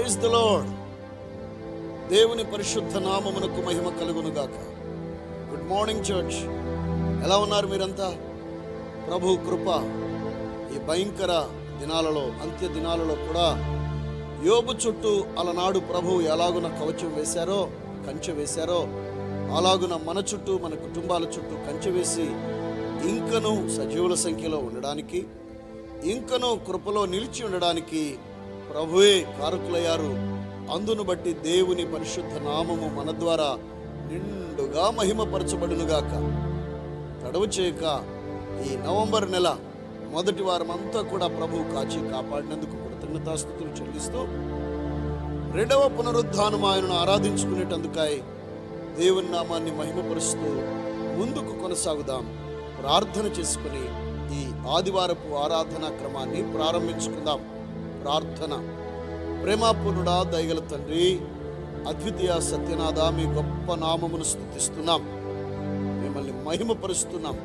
Praise the lord. దేవుని పరిశుద్ధ నామమునకు మహిమ కలుగును గాక. Good morning church. ఎలా ఉన్నారు మీరంతా? ప్రభు కృప ఈ భయంకర దినాలలో, అంత్య దినాలలో కూడా యోబు చుట్టూ అలనాడు ప్రభు ఎలాగున కవచం వేశారో, కంచె వేశారో, అలాగున మన చుట్టూ, మన కుటుంబాల చుట్టూ కంచె వేసి ఇంకను సజీవుల సంఖ్యలో ఉండడానికి, ఇంకను కృపలో నిలిచి ఉండడానికి ప్రభువే కారకులయ్యారు. అందును బట్టి దేవుని పరిశుద్ధ నామము మన ద్వారా నిండుగా మహిమపరచబడునుగాక. తడవు చేయక ఈ నవంబర్ నెల మొదటి వారం అంతా కూడా ప్రభు కాచి కాపాడినందుకు కృతజ్ఞతాస్తుతులు చెల్లిస్తూ, రెండవ పునరుద్ధానం ఆయనను ఆరాధించుకునేటందుకై దేవుని నామాన్ని మహిమపరుస్తూ ముందుకు కొనసాగుదాం. ప్రార్థన చేసుకుని ఈ ఆదివారపు ఆరాధనా క్రమాన్ని ప్రారంభించుకుందాం. ప్రార్థన. ప్రేమాపూర్ణుడా, దయగల తండ్రి, అద్వితీయ సత్యనాథ, మీ గొప్ప నామమును స్తుతిస్తున్నాం, మిమ్మల్ని మహిమపరుస్తున్నాం.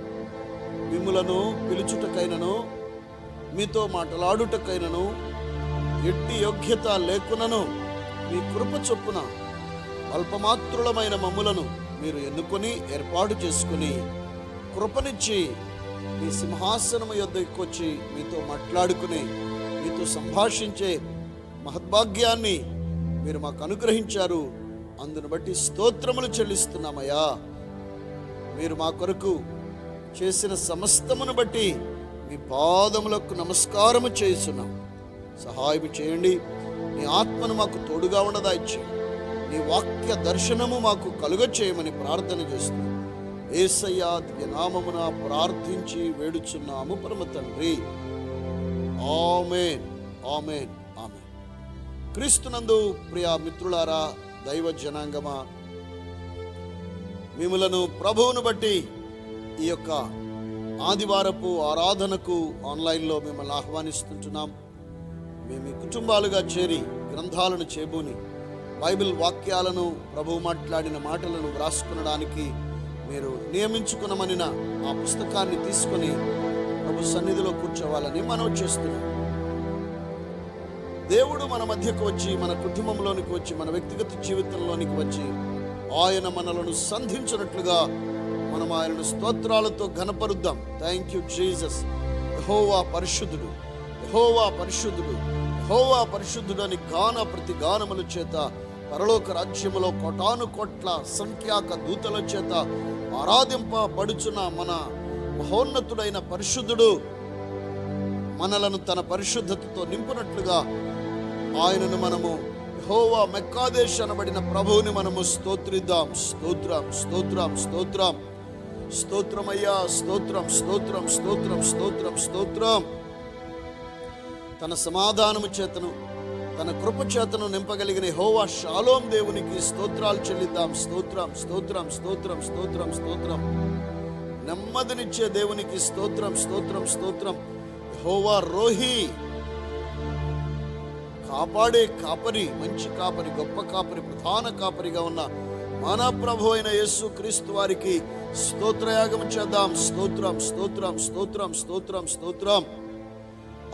మిమ్ములను పిలుచుటకైనను, మీతో మాట్లాడుటకైనను ఎట్టి యోగ్యత లేకునను మీ కృప చొప్పున అల్పమాత్రులమైన మమ్ములను మీరు ఎన్నుకొని ఏర్పాటు చేసుకుని కృపనిచ్చి మీ సింహాసనము యొద్దకు వచ్చి మీతో మాట్లాడుకుని, మీతో సంభాషించే మహద్భాగ్యాన్ని మీరు మాకు అనుగ్రహించారు. అందును బట్టి స్తోత్రములు చెల్లిస్తున్నామయ్యా. మీరు మా కొరకు చేసిన సమస్తమును బట్టి మీ పాదములకు నమస్కారము చేస్తున్నాం. సహాయం చేయండి. నీ ఆత్మను మాకు తోడుగా ఉండదాయిచ్చి, నీ వాక్య దర్శనము మాకు కలుగ చేయమని ప్రార్థన చేస్తున్నాం. యేసయ్య దివ్యనామమున ప్రార్థించి వేడుచున్నాము పరమ తండ్రి. ఆమేన్, ఆమేన్, ఆమేన్. క్రీస్తునందు ప్రియ మిత్రులారా, దైవ జనాంగమా, మిమ్ములను ప్రభువును బట్టి ఈ యొక్క ఆదివారపు ఆరాధనకు ఆన్లైన్లో మిమ్మల్ని ఆహ్వానిస్తుంటున్నాం. మేము ఈ కుటుంబాలుగా చేరి గ్రంథాలను చేబూని బైబిల్ వాక్యాలను, ప్రభువు మాట్లాడిన మాటలను వ్రాసుకునడానికి మీరు నియమించుకునమనిన ఆ పుస్తకాన్ని తీసుకొని ప్రభు సన్నిధిలో కూర్చోవాలని మనవి చేస్తున్నాం. దేవుడు మన మధ్యకు వచ్చి, మన కుటుంబంలోనికి వచ్చి, మన వ్యక్తిగత జీవితంలోనికి వచ్చి ఆయన మనలను సంధించినట్లుగా మనం ఆయనను స్తోత్రాలతో ఘనపరుద్దాం. Thank you Jesus. యెహోవా పరిశుద్ధుడు, యెహోవా పరిశుద్ధుడు, యెహోవా పరిశుద్ధుడు అని ప్రతి గానముల చేత పరలోక రాజ్యములో కోటాను కోట్ల సంఖ్యాక దూతల చేత ఆరాధింపబడుచున్న మన మహోన్నతుడైన పరిశుద్ధుడు మనలను తన పరిశుద్ధతతో నింపునట్లుగా ఆయనను మనము యెహోవా మెక్కాదేశ్ అనబడిన ప్రభువుని మనము స్తోత్రిద్దాం. స్తోత్రం, స్తోత్రం, స్తోత్రం, స్తోత్రమయ్యా, స్తోత్రం, స్తోత్రం, స్తోత్రం, స్తోత్రం, స్తోత్రం. తన సమాధానము చేతను, తన కృప చేతను నింపగలిగిన యెహోవా షాలోం దేవునికి స్తోత్రాలు చెల్లిద్దాం. స్తోత్రం, స్తోత్రం, స్తోత్రం, స్తోత్రం, స్తోత్రం. నెమ్మదినిచ్చే దేవునికి స్తోత్రం, స్తోత్రం, స్తోత్రం. యెహోవా రోహి, కాపాడే కాపరి, మంచి కాపరి, గొప్ప కాపరి, ప్రధాన కాపరిగా ఉన్న మన ప్రభు అయిన యేసు క్రీస్తు వారికి స్తోత్రయాగం చేద్దాం. స్తోత్రం, స్తోత్రం, స్తోత్రం, స్తోత్రం, స్తోత్రం.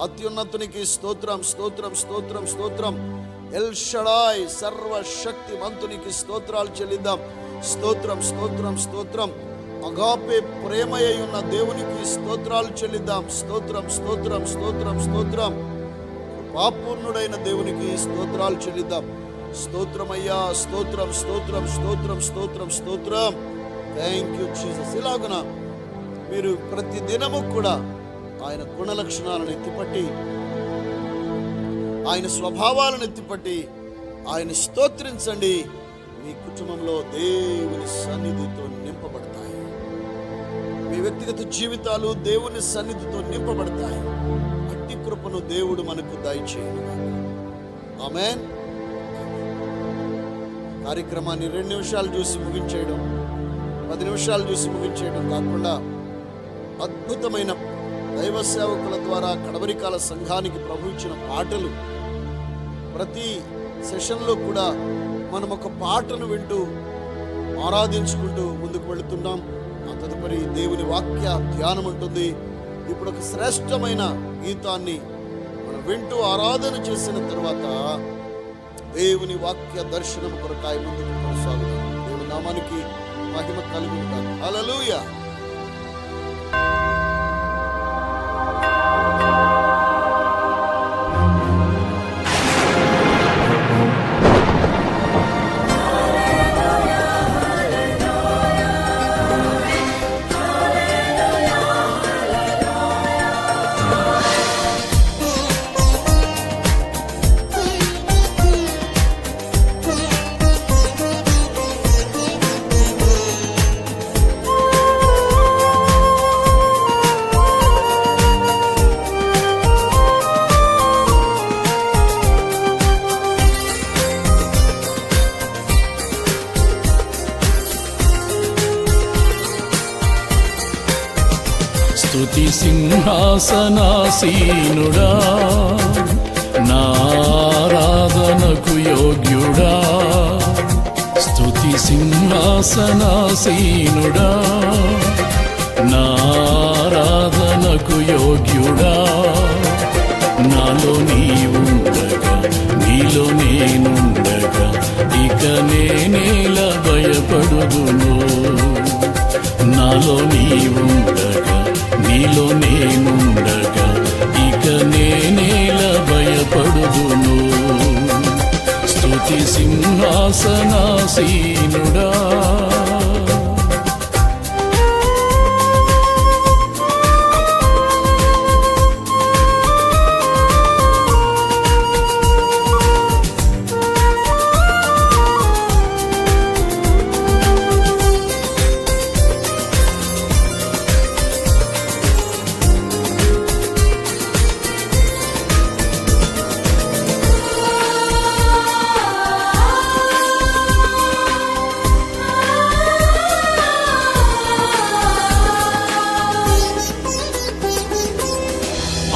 అత్యున్నతునికి స్తోత్రం, స్తోత్రం, స్తోత్రం, స్తోత్రం. ఎల్ షడాయ్ సర్వశక్తి మంతునికి స్తోత్రాలు చెల్లిద్దాం. స్తోత్రం, స్తోత్రం, స్తోత్రం. అగాపే ప్రేమయ్య ఉన్న దేవునికి స్తోత్రాలు చెల్లిద్దాం. స్తోత్రం, స్తోత్రం, స్తోత్రం, స్తోత్రం. కృపాపూర్ణుడైన దేవునికి స్తోత్రాలు చెల్లిద్దాం. స్తోత్రమయ్యా, స్తోత్రం, స్తోత్రం, స్తోత్రం, స్తోత్రం, స్తోత్రం. Thank you Jesus. ఇలాగున మీరు ప్రతి దినము కూడా ఆయన గుణ లక్షణాలను ఎత్తిపట్టి, ఆయన స్వభావాలను ఎత్తిపట్టి ఆయన స్తోత్రించండి. మీ కుటుంబంలో దేవుని సన్నిధితో నింపబడతాయి. మీ వ్యక్తిగత జీవితాలు దేవుని సన్నిధితో నింపబడతాయి. అట్టి కృపను దేవుడు మనకు దయచేయను. ఆమేన్. కార్యక్రమాన్ని 2 నిమిషాలు చూసి ముగించేయడం, 10 నిమిషాలు చూసి ముగించేయడం కాకుండా అద్భుతమైన దైవ సేవకుల ద్వారా కడవరికాల సంఘానికి ప్రభు ఇచ్చిన పాటలు, ప్రతి సెషన్లో కూడా మనం ఒక పాటను వింటూ ఆరాధించుకుంటూ ముందుకు వెళుతున్నాం. ఆ తదుపరి దేవుని వాక్య ధ్యానం ఉంటుంది. ఇప్పుడు ఒక శ్రేష్టమైన గీతాన్ని మనం వింటూ ఆరాధన చేసిన తర్వాత దేవుని వాక్య దర్శనం కొరకాయ ముందుకు కొనసాగుదాం. దేవుని నామానికి మహిమ కలుగును. హల్లెలూయా. స్తుతి సింహాసనాసీనుడా, నారాధనకు యోగ్యుడా. స్తుతి సింహాసనాసీనుడా, నారాధనకు యోగ్యుడా. నాలో నీవుండగా, నీలో నేనుండగా, ఇక నేనేల భయపడుదును. నాలో నీవుండగా, నీలో నేనుండగా, ఇక నేనేల భయపడుదును. స్తుతి సింహాసనాసీనుడా.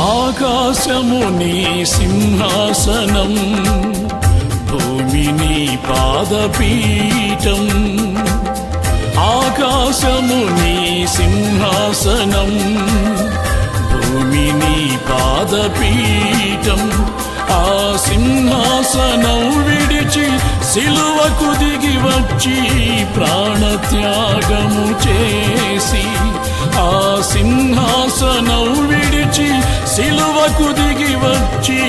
ఆకాశము నీ సింహాసనం, భూమి నీ పాదపీఠం. ఆకాశము నీ సింహాసనం, భూమి నీ పాదపీఠం. ఆ సింహాసనం విడిచి సిలువకు దిగి వచ్చి ప్రాణత్యాగము చేసి, ఆ సింహాసనం విడిచి సిలువకు దిగి వచ్చి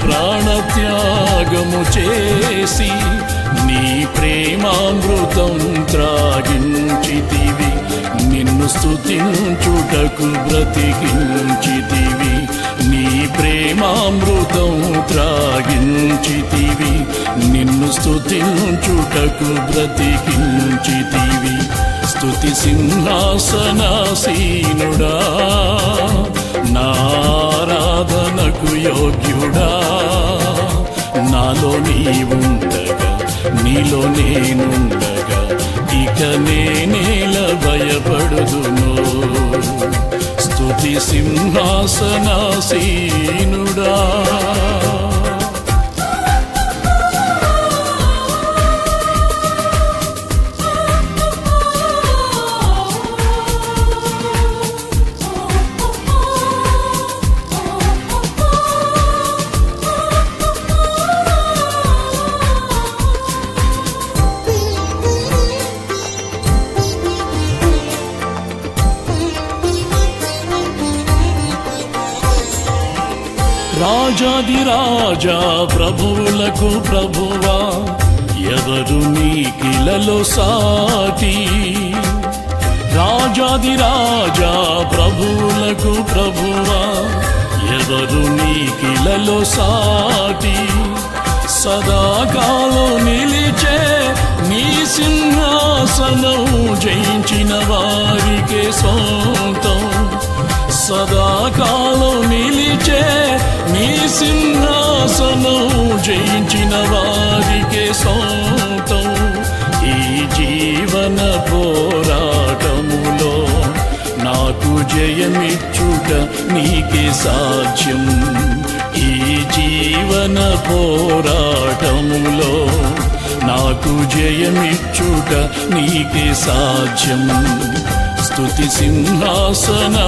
ప్రాణత్యాగము చేసి, నీ ప్రేమామృతం త్రాగించితివి, నిన్ను స్తుతించుటకు బ్రతికించితివి. నీ ప్రేమామృతం త్రాగించితివి, నిన్ను స్తుతించుటకు బ్రతికించితివి. స్తుతి సింహాసనాసీనుడా, నారాధనకు యోగ్యుడా. నాలో నీవుండగా, నీలో నేనుండగా, ఇక నేనేల భయపడుదును. స్తుతి సింహాసనాసీనుడా. రాజాదిరాజా, ప్రభువులకు ప్రభువా, ఎవరు నీకిలలో సాటి. రాజాదిరాజా, ప్రభువులకు ప్రభువా, ఎవరు నీకిలలో సాటి. సదాకాలం నిలిచే నీ సింహాసనం, జయించిన వారికే సొంతం. సదాకాలం నిలిచే నీ సింహాసనం, జయించిన వారికే సొంతం. ఈ జీవన పోరాటములో నాకు జయమిచ్చుట నీకే సాధ్యం. ఈ జీవన పోరాటములో నాకు జయమిచ్చుట నీకే సాధ్యం. స్తుతి సింహాసనాసీనుడా,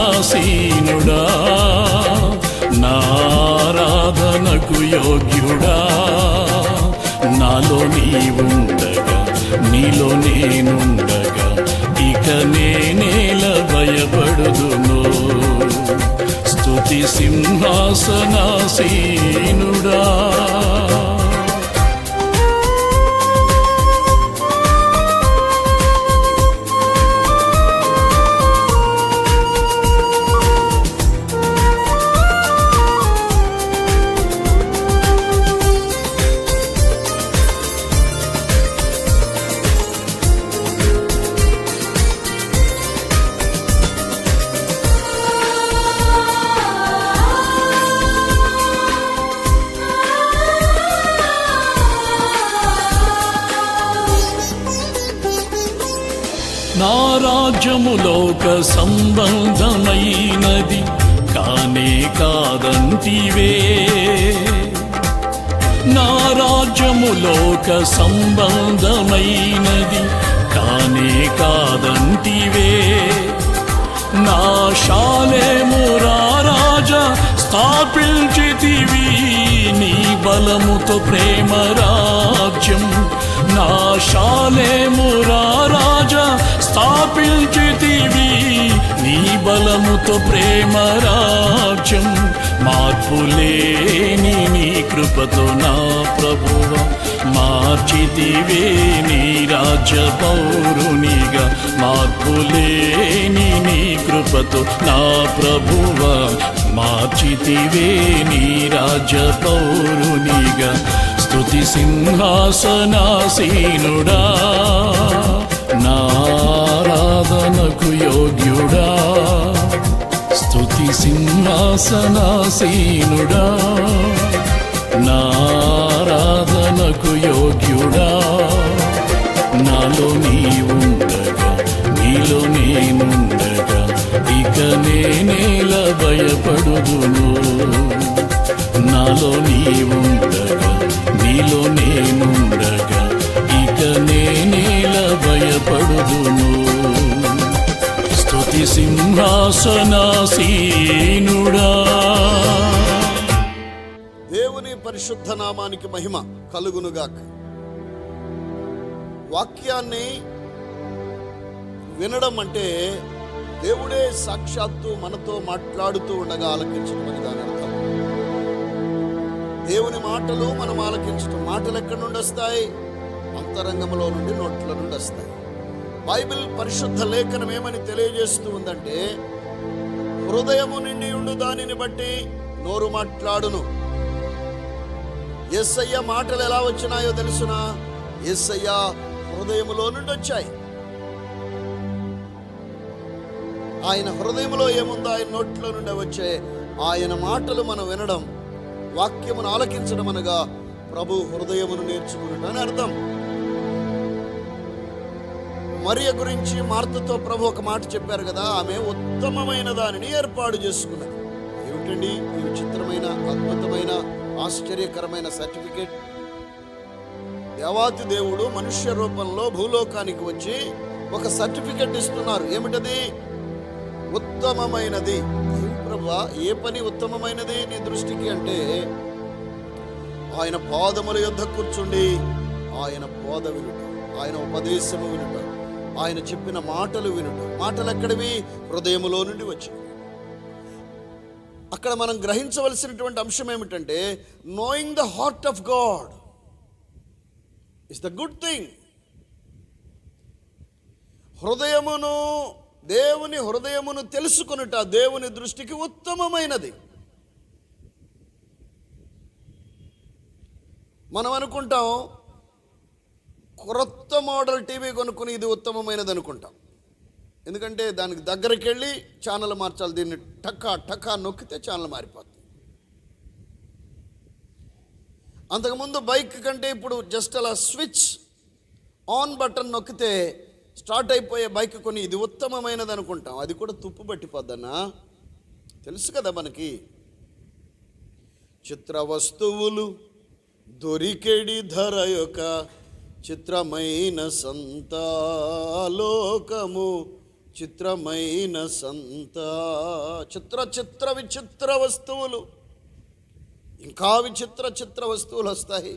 నారాధనకు యోగ్యుడా. నాలో నీవుండగా నీలో నేనుండగా ఇక నేనేల భయపడుదును. స్తుతి సింహాసనాసీనుడా, నా రాజ్యము లోక సంబంధమైనది కానే కాదంటివే. నా రాజ్యము లోక సంబంధమైనది కానే కాదంటివే. నా శాలేము రాజా స్థాపించితివి నీ బలముతో ప్రేమ రాజ్యం. నా శాలేము రాజా స్థాపించితివి నీ బలముతో ప్రేమ రాజ్యం. మార్పులేని నీ కృపతో నా ప్రభువ మార్చితివే నీ రాజ్య పౌరునిగా. మార్పులేని నీ కృపతో నా ప్రభువ మార్చితివే నీ రాజ్య పౌరునిగా. స్తుతి సింహాసనాసీనుడా, నారాధనకు యోగ్యుడా. స్తుతి సింహాసనాసీనుడా, నారాధనకు యోగ్యుడా. నాలో నీవుండగా నీలో నేనుండగా ఇక నేనేల భయపడుదును. నాలో నీవుండగా నీలో నేనుండగా ఇక నేనేల భయపడుదును. స్తుతి సింహాసనాసీనుడా. దేవుని పరిశుద్ధ నామానికి మహిమ కలుగునుగాక. వాక్యాన్ని వినడం అంటే దేవుడే సాక్షాత్తు మనతో మాట్లాడుతూ ఉండగా ఆలకించడం అని దాని అర్థం. దేవుని మాటలు మనం ఆలకించడం. మాటలు ఎక్కడి నుండి వస్తాయి? అంతరంగంలో నుండి, నోట్ల నుండి వస్తాయి. బైబిల్ పరిశుద్ధ లేఖనం ఏమని తెలియజేస్తూ ఉందంటే, హృదయము నిండి ఉండు దానిని బట్టి నోరు మాట్లాడును. యేసయ్య మాటలు ఎలా వచ్చినాయో తెలుసునా? యేసయ్య హృదయములో నుండి వచ్చాయి. ఆయన హృదయంలో ఏముందో ఆయన నోట్లో నుండి వచ్చే ఆయన మాటలు మనం వినడం, వాక్యమును ఆలకించడం అనగా ప్రభు హృదయమును నేర్చుకున్నట్టు అని అర్థం. మరియ గురించి మార్తతో ప్రభు ఒక మాట చెప్పారు కదా, ఆమె ఉత్తమమైన దానిని ఏర్పాటు చేసుకున్నది. ఏమిటండి ఈ విచిత్రమైన, అద్భుతమైన, ఆశ్చర్యకరమైన సర్టిఫికేట్? దేవాతి దేవుడు మనుష్య రూపంలో భూలోకానికి వచ్చి ఒక సర్టిఫికేట్ ఇస్తున్నారు. ఏమిటది? ఉత్తమమైనది. ప్రభువా, ఏ పని ఉత్తమమైనది నీ దృష్టికి అంటే, ఆయన పాదముల యొద్ద కూర్చుండి ఆయన బోధ వినుట, ఆయన ఉపదేశము వినుట, ఆయన చెప్పిన మాటలు వినుట. మాటలు ఎక్కడివి? హృదయములో నుండి వచ్చి. అక్కడ మనం గ్రహించవలసినటువంటి అంశం ఏమిటంటే, knowing the heart of God is the good thing. హృదయమును, దేవుని హృదయమును తెలుసుకొనుట దేవుని దృష్టికి ఉత్తమమైనది. మనం అనుకుంటాం, క్రొత్త మోడల్ టీవీ కొనుక్కుని ఇది ఉత్తమమైనది అనుకుంటాం. ఎందుకంటే దానికి దగ్గరికి వెళ్ళి ఛానల్ మార్చాలి. దీన్ని టకా టకా నొక్కితే ఛానల్ మారిపోతుంది. అంతకుముందు బైక్ కంటే ఇప్పుడు జస్ట్ అలా స్విచ్ ఆన్ బటన్ నొక్కితే స్టార్ట్ అయిపోయే బైక్ కొని ఇది ఉత్తమమైనది అనుకుంటాం. అది కూడా తుప్పు పట్టిపోద్దన్నా తెలుసు కదా మనకి. చిత్ర వస్తువులు దొరికెడి ధర యొక్క చిత్రమైన సంతాలోకము, చిత్రమైన సంత. చిత్ర చిత్ర విచిత్ర వస్తువులు, ఇంకా విచిత్ర చిత్ర వస్తువులు వస్తాయి.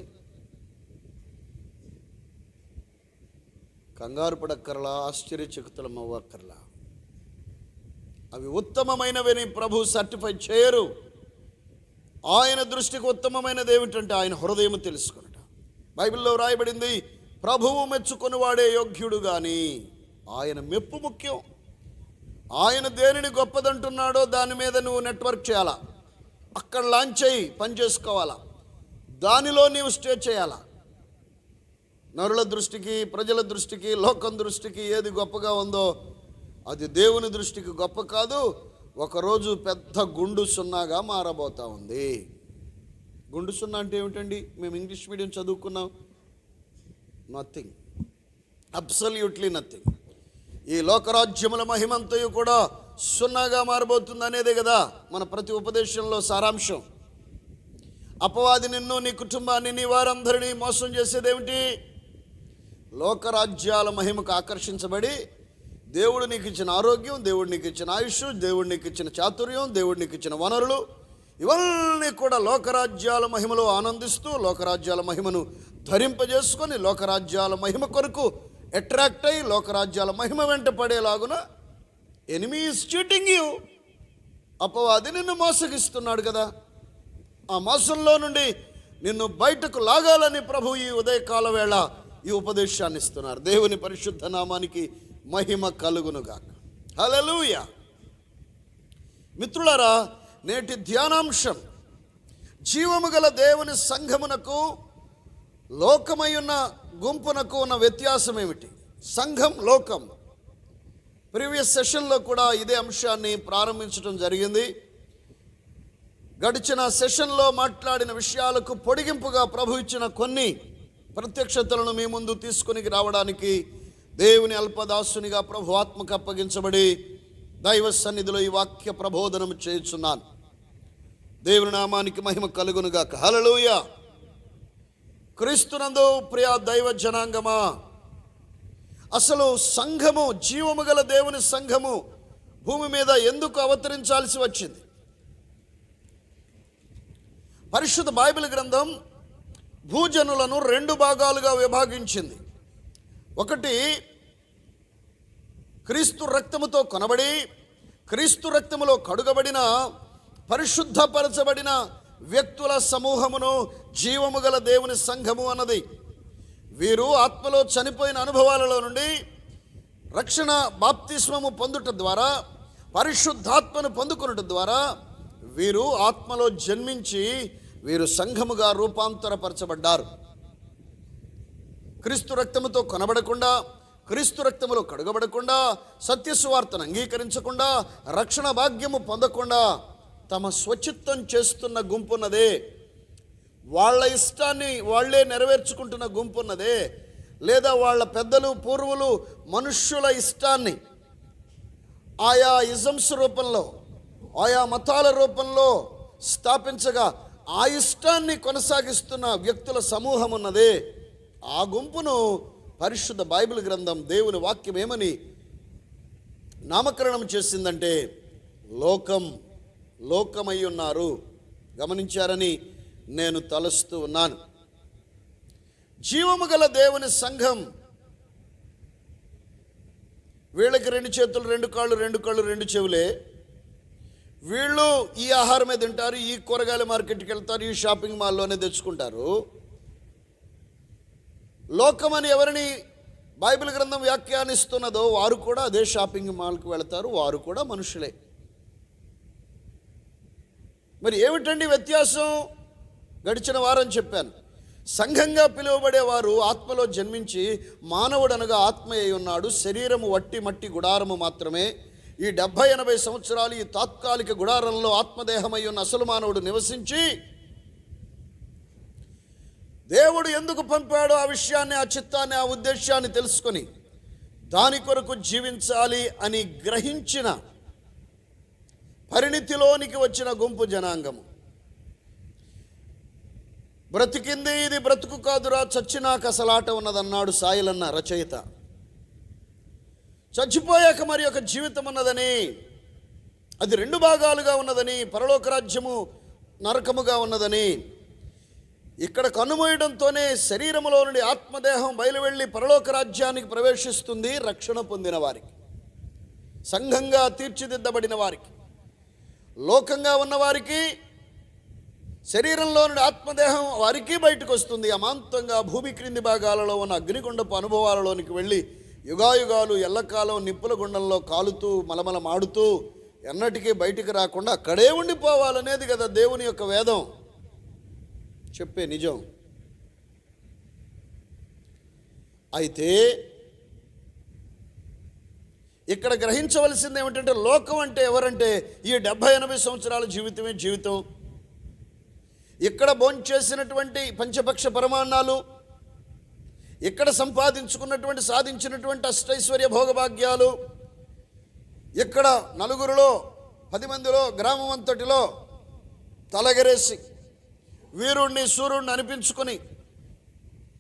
కంగారు పడక్కర్లా, ఆశ్చర్యచకితులం అవ్వక్కర్లా. అవి ఉత్తమమైనవని ప్రభు సర్టిఫై చేయరు. ఆయన దృష్టికి ఉత్తమమైనది ఏమిటంటే ఆయన హృదయం తెలుసుకున్నట. బైబిల్లో రాయబడింది, ప్రభువు మెచ్చుకొని వాడే యోగ్యుడు కానీ ఆయన మెప్పు ముఖ్యం. ఆయన దేనిని గొప్పదంటున్నాడో దాని మీద నువ్వు నెట్వర్క్ చేయాలా, అక్కడ లాంచ్ అయ్యి పని చేసుకోవాలా, దానిలో నీవు స్టే చేయాలా. నరుల దృష్టికి, ప్రజల దృష్టికి, లోకం దృష్టికి ఏది గొప్పగా ఉందో అది దేవుని దృష్టికి గొప్ప కాదు. ఒకరోజు పెద్ద గుండు సున్నాగా మారబోతా ఉంది. గుండు సున్నా అంటే ఏమిటండి? మేము ఇంగ్లీష్ మీడియం చదువుకున్నాం. Nothing, absolutely nothing. ఈ లోకరాజ్యముల మహిమంతయు కూడా సున్నాగా మారబోతుంది అనేదే కదా మన ప్రతి ఉపదేశంలో సారాంశం. అపవాది నిన్ను, నీ కుటుంబాన్ని, నీ వారందరినీ మోసం చేసేదేమిటి? లోకరాజ్యాల మహిమకు ఆకర్షించబడి దేవుడు నీకు ఇచ్చిన ఆరోగ్యం, దేవుడు నీకు ఇచ్చిన ఆయుష్, దేవుడు నీకు ఇచ్చిన చాతుర్యం, దేవుడు నీకు ఇచ్చిన వనరులు, ఇవన్నీ కూడా లోకరాజ్యాల మహిమలో ఆనందిస్తూ లోకరాజ్యాల మహిమను ధరింపజేసుకొని లోకరాజ్యాల మహిమ కొరకు అట్రాక్ట్ అయ్యి లోకరాజ్యాల మహిమ వెంట పడేలాగున ఎనిమీ ఈజ్ చీటింగ్ యూ. అపవాది నిన్ను మోసగిస్తున్నాడు కదా. ఆ మోసంలో నుండి నిన్ను బయటకు లాగాలని ప్రభు ఈ ఉదయకాల వేళ ఈ ఉపదేశాన్ని ఇస్తున్నారు. దేవుని పరిశుద్ధ నామానికి మహిమ కలుగునుగాక. హల్లెలూయా. మిత్రులారా, నేటి ధ్యానాంశం జీవము గల దేవుని సంఘమునకు లోకమై ఉన్న గుంపునకు ఉన్న వ్యత్యాసం ఏమిటి? సంఘం, లోకం. ప్రీవియస్ సెషన్లో కూడా ఇదే అంశాన్ని ప్రారంభించడం జరిగింది. గడిచిన సెషన్లో మాట్లాడిన విషయాలకు పొడిగింపుగా ప్రభు ఇచ్చిన కొన్ని ప్రత్యక్షతలను మీ ముందు తీసుకుని రావడానికి దేవుని అల్పదాసునిగా ప్రభు ఆత్మకు అప్పగించబడి దైవ సన్నిధిలో ఈ వాక్య ప్రబోధనం చేయుచున్నాను. దేవుని నామానికి మహిమ కలుగునుగాక. హల్లెలూయా. క్రీస్తునందు ప్రియ దైవ జనాంగమా, అసలు సంఘము, జీవము గల దేవుని సంఘము భూమి మీద ఎందుకు అవతరించాల్సి వచ్చింది? పరిశుద్ధ బైబిల్ గ్రంథం భూజనులను రెండు భాగాలుగా విభాగించింది. ఒకటి, క్రీస్తు రక్తముతో కొనబడి క్రీస్తు రక్తములో కడుగబడిన పరిశుద్ధపరచబడిన వ్యక్తుల సమూహమును జీవము గల దేవుని సంఘము అన్నది. వీరు ఆత్మలో చనిపోయిన అనుభవాలలో నుండి రక్షణ బాప్తిస్మము పొందుట ద్వారా, పరిశుద్ధాత్మను పొందుకొనుట ద్వారా వీరు ఆత్మలో జన్మించి వీరు సంఘముగా రూపాంతరపరచబడ్డారు. క్రీస్తు రక్తముతో కొనబడకుండా, క్రీస్తు రక్తములో కడుగబడకుండా, సత్యసువార్తను అంగీకరించకుండా, రక్షణ భాగ్యము పొందకుండా తమ స్వచిత్తం చేస్తున్న గుంపున్నదే, వాళ్ళ ఇష్టాన్ని వాళ్ళే నెరవేర్చుకుంటున్న గుంపున్నదే, లేదా వాళ్ళ పెద్దలు పూర్వులు మనుష్యుల ఇష్టాన్ని ఆయా ఇజమ్స్ రూపంలో, ఆయా మతాల రూపంలో స్థాపించగా ఆ ఇష్టాన్ని కొనసాగిస్తున్న వ్యక్తుల సమూహం ఉన్నదే, ఆ గుంపును పరిశుద్ధ బైబిల్ గ్రంథం దేవుని వాక్యం ఏమని నామకరణం చేసిందంటే లోకమై ఉన్నారు. గమనించారని నేను తలుస్తూ ఉన్నాను. జీవము గల దేవుని సంఘం, వీళ్ళకి రెండు చేతులు, రెండు కాళ్ళు, రెండు కళ్ళు, రెండు చెవులే. వీళ్ళు ఈ ఆహారమే తింటారు, ఈ కూరగాయల మార్కెట్కి వెళ్తారు, ఈ షాపింగ్ మాల్లోనే తెచ్చుకుంటారు. లోకమని ఎవరిని బైబిల్ గ్రంథం వ్యాఖ్యానిస్తున్నదో వారు కూడా అదే షాపింగ్ మాల్కి వెళతారు, వారు కూడా మనుషులే. మరి ఏమిటండి వ్యత్యాసం? గడిచిన వారం చెప్పాను. సంఘంగా పిలువబడేవారు ఆత్మలో జన్మించి, మానవుడనగా ఆత్మ అయి ఉన్నాడు, శరీరము వట్టి మట్టి గుడారము మాత్రమే. ఈ 70-80 సంవత్సరాలు ఈ తాత్కాలిక గుడారంలో ఆత్మదేహమై ఉన్న అసలు మానవుడు నివసించి దేవుడు ఎందుకు పంపాడో ఆ విషయాన్ని, ఆ చిత్తాన్ని, ఆ ఉద్దేశాన్ని తెలుసుకొని దాని కొరకు జీవించాలి అని గ్రహించిన పరిణితిలోనికి వచ్చిన గుంపు జనాంగము. బ్రతికింది ఇది బ్రతుకు కాదురా, చచ్చినాక అసలాట ఉన్నదన్నాడు సాయిలన్న రచయిత. చచ్చిపోయాక మరి ఒక జీవితం ఉన్నదని, అది రెండు భాగాలుగా ఉన్నదని, పరలోక రాజ్యము నరకముగా ఉన్నదని, ఇక్కడ కన్నుమూయడంతోనే శరీరములో నుండి ఆత్మదేహం బయలువెళ్ళి పరలోక రాజ్యానికి ప్రవేశిస్తుంది. రక్షణ పొందిన వారికి, సంఘంగా తీర్చిదిద్దబడిన వారికి, లోకంగా ఉన్నవారికి, శరీరంలో నుండి ఆత్మదేహం వారికి బయటకు వస్తుంది. అమాంతంగా భూమి క్రింది భాగాలలో ఉన్న అగ్నిగుండపు అనుభవాలలోనికి వెళ్ళి యుగాయుగాలు ఎల్లకాలం నిప్పుల గుండంలో కాలుతూ మలమల మాడుతూ ఎన్నటికీ బయటికి రాకుండా అక్కడే ఉండిపోవాలనేది కదా దేవుని యొక్క వేదం చెప్పే నిజం. అయితే ఇక్కడ గ్రహించవలసింది ఏమిటంటే, లోకం అంటే ఎవరంటే ఈ 70-80 సంవత్సరాల జీవితమే జీవితం. ఇక్కడ భోంచేసినటువంటి పంచపక్ష పరమాన్నాలు, ఇక్కడ సంపాదించుకున్నటువంటి సాధించినటువంటి అష్టైశ్వర్య భోగభాగ్యాలు, ఇక్కడ నలుగురిలో 10 మందిలో గ్రామం అంతటిలో తలగరేసి వీరుణ్ణి సూర్యుడిని అనిపించుకొని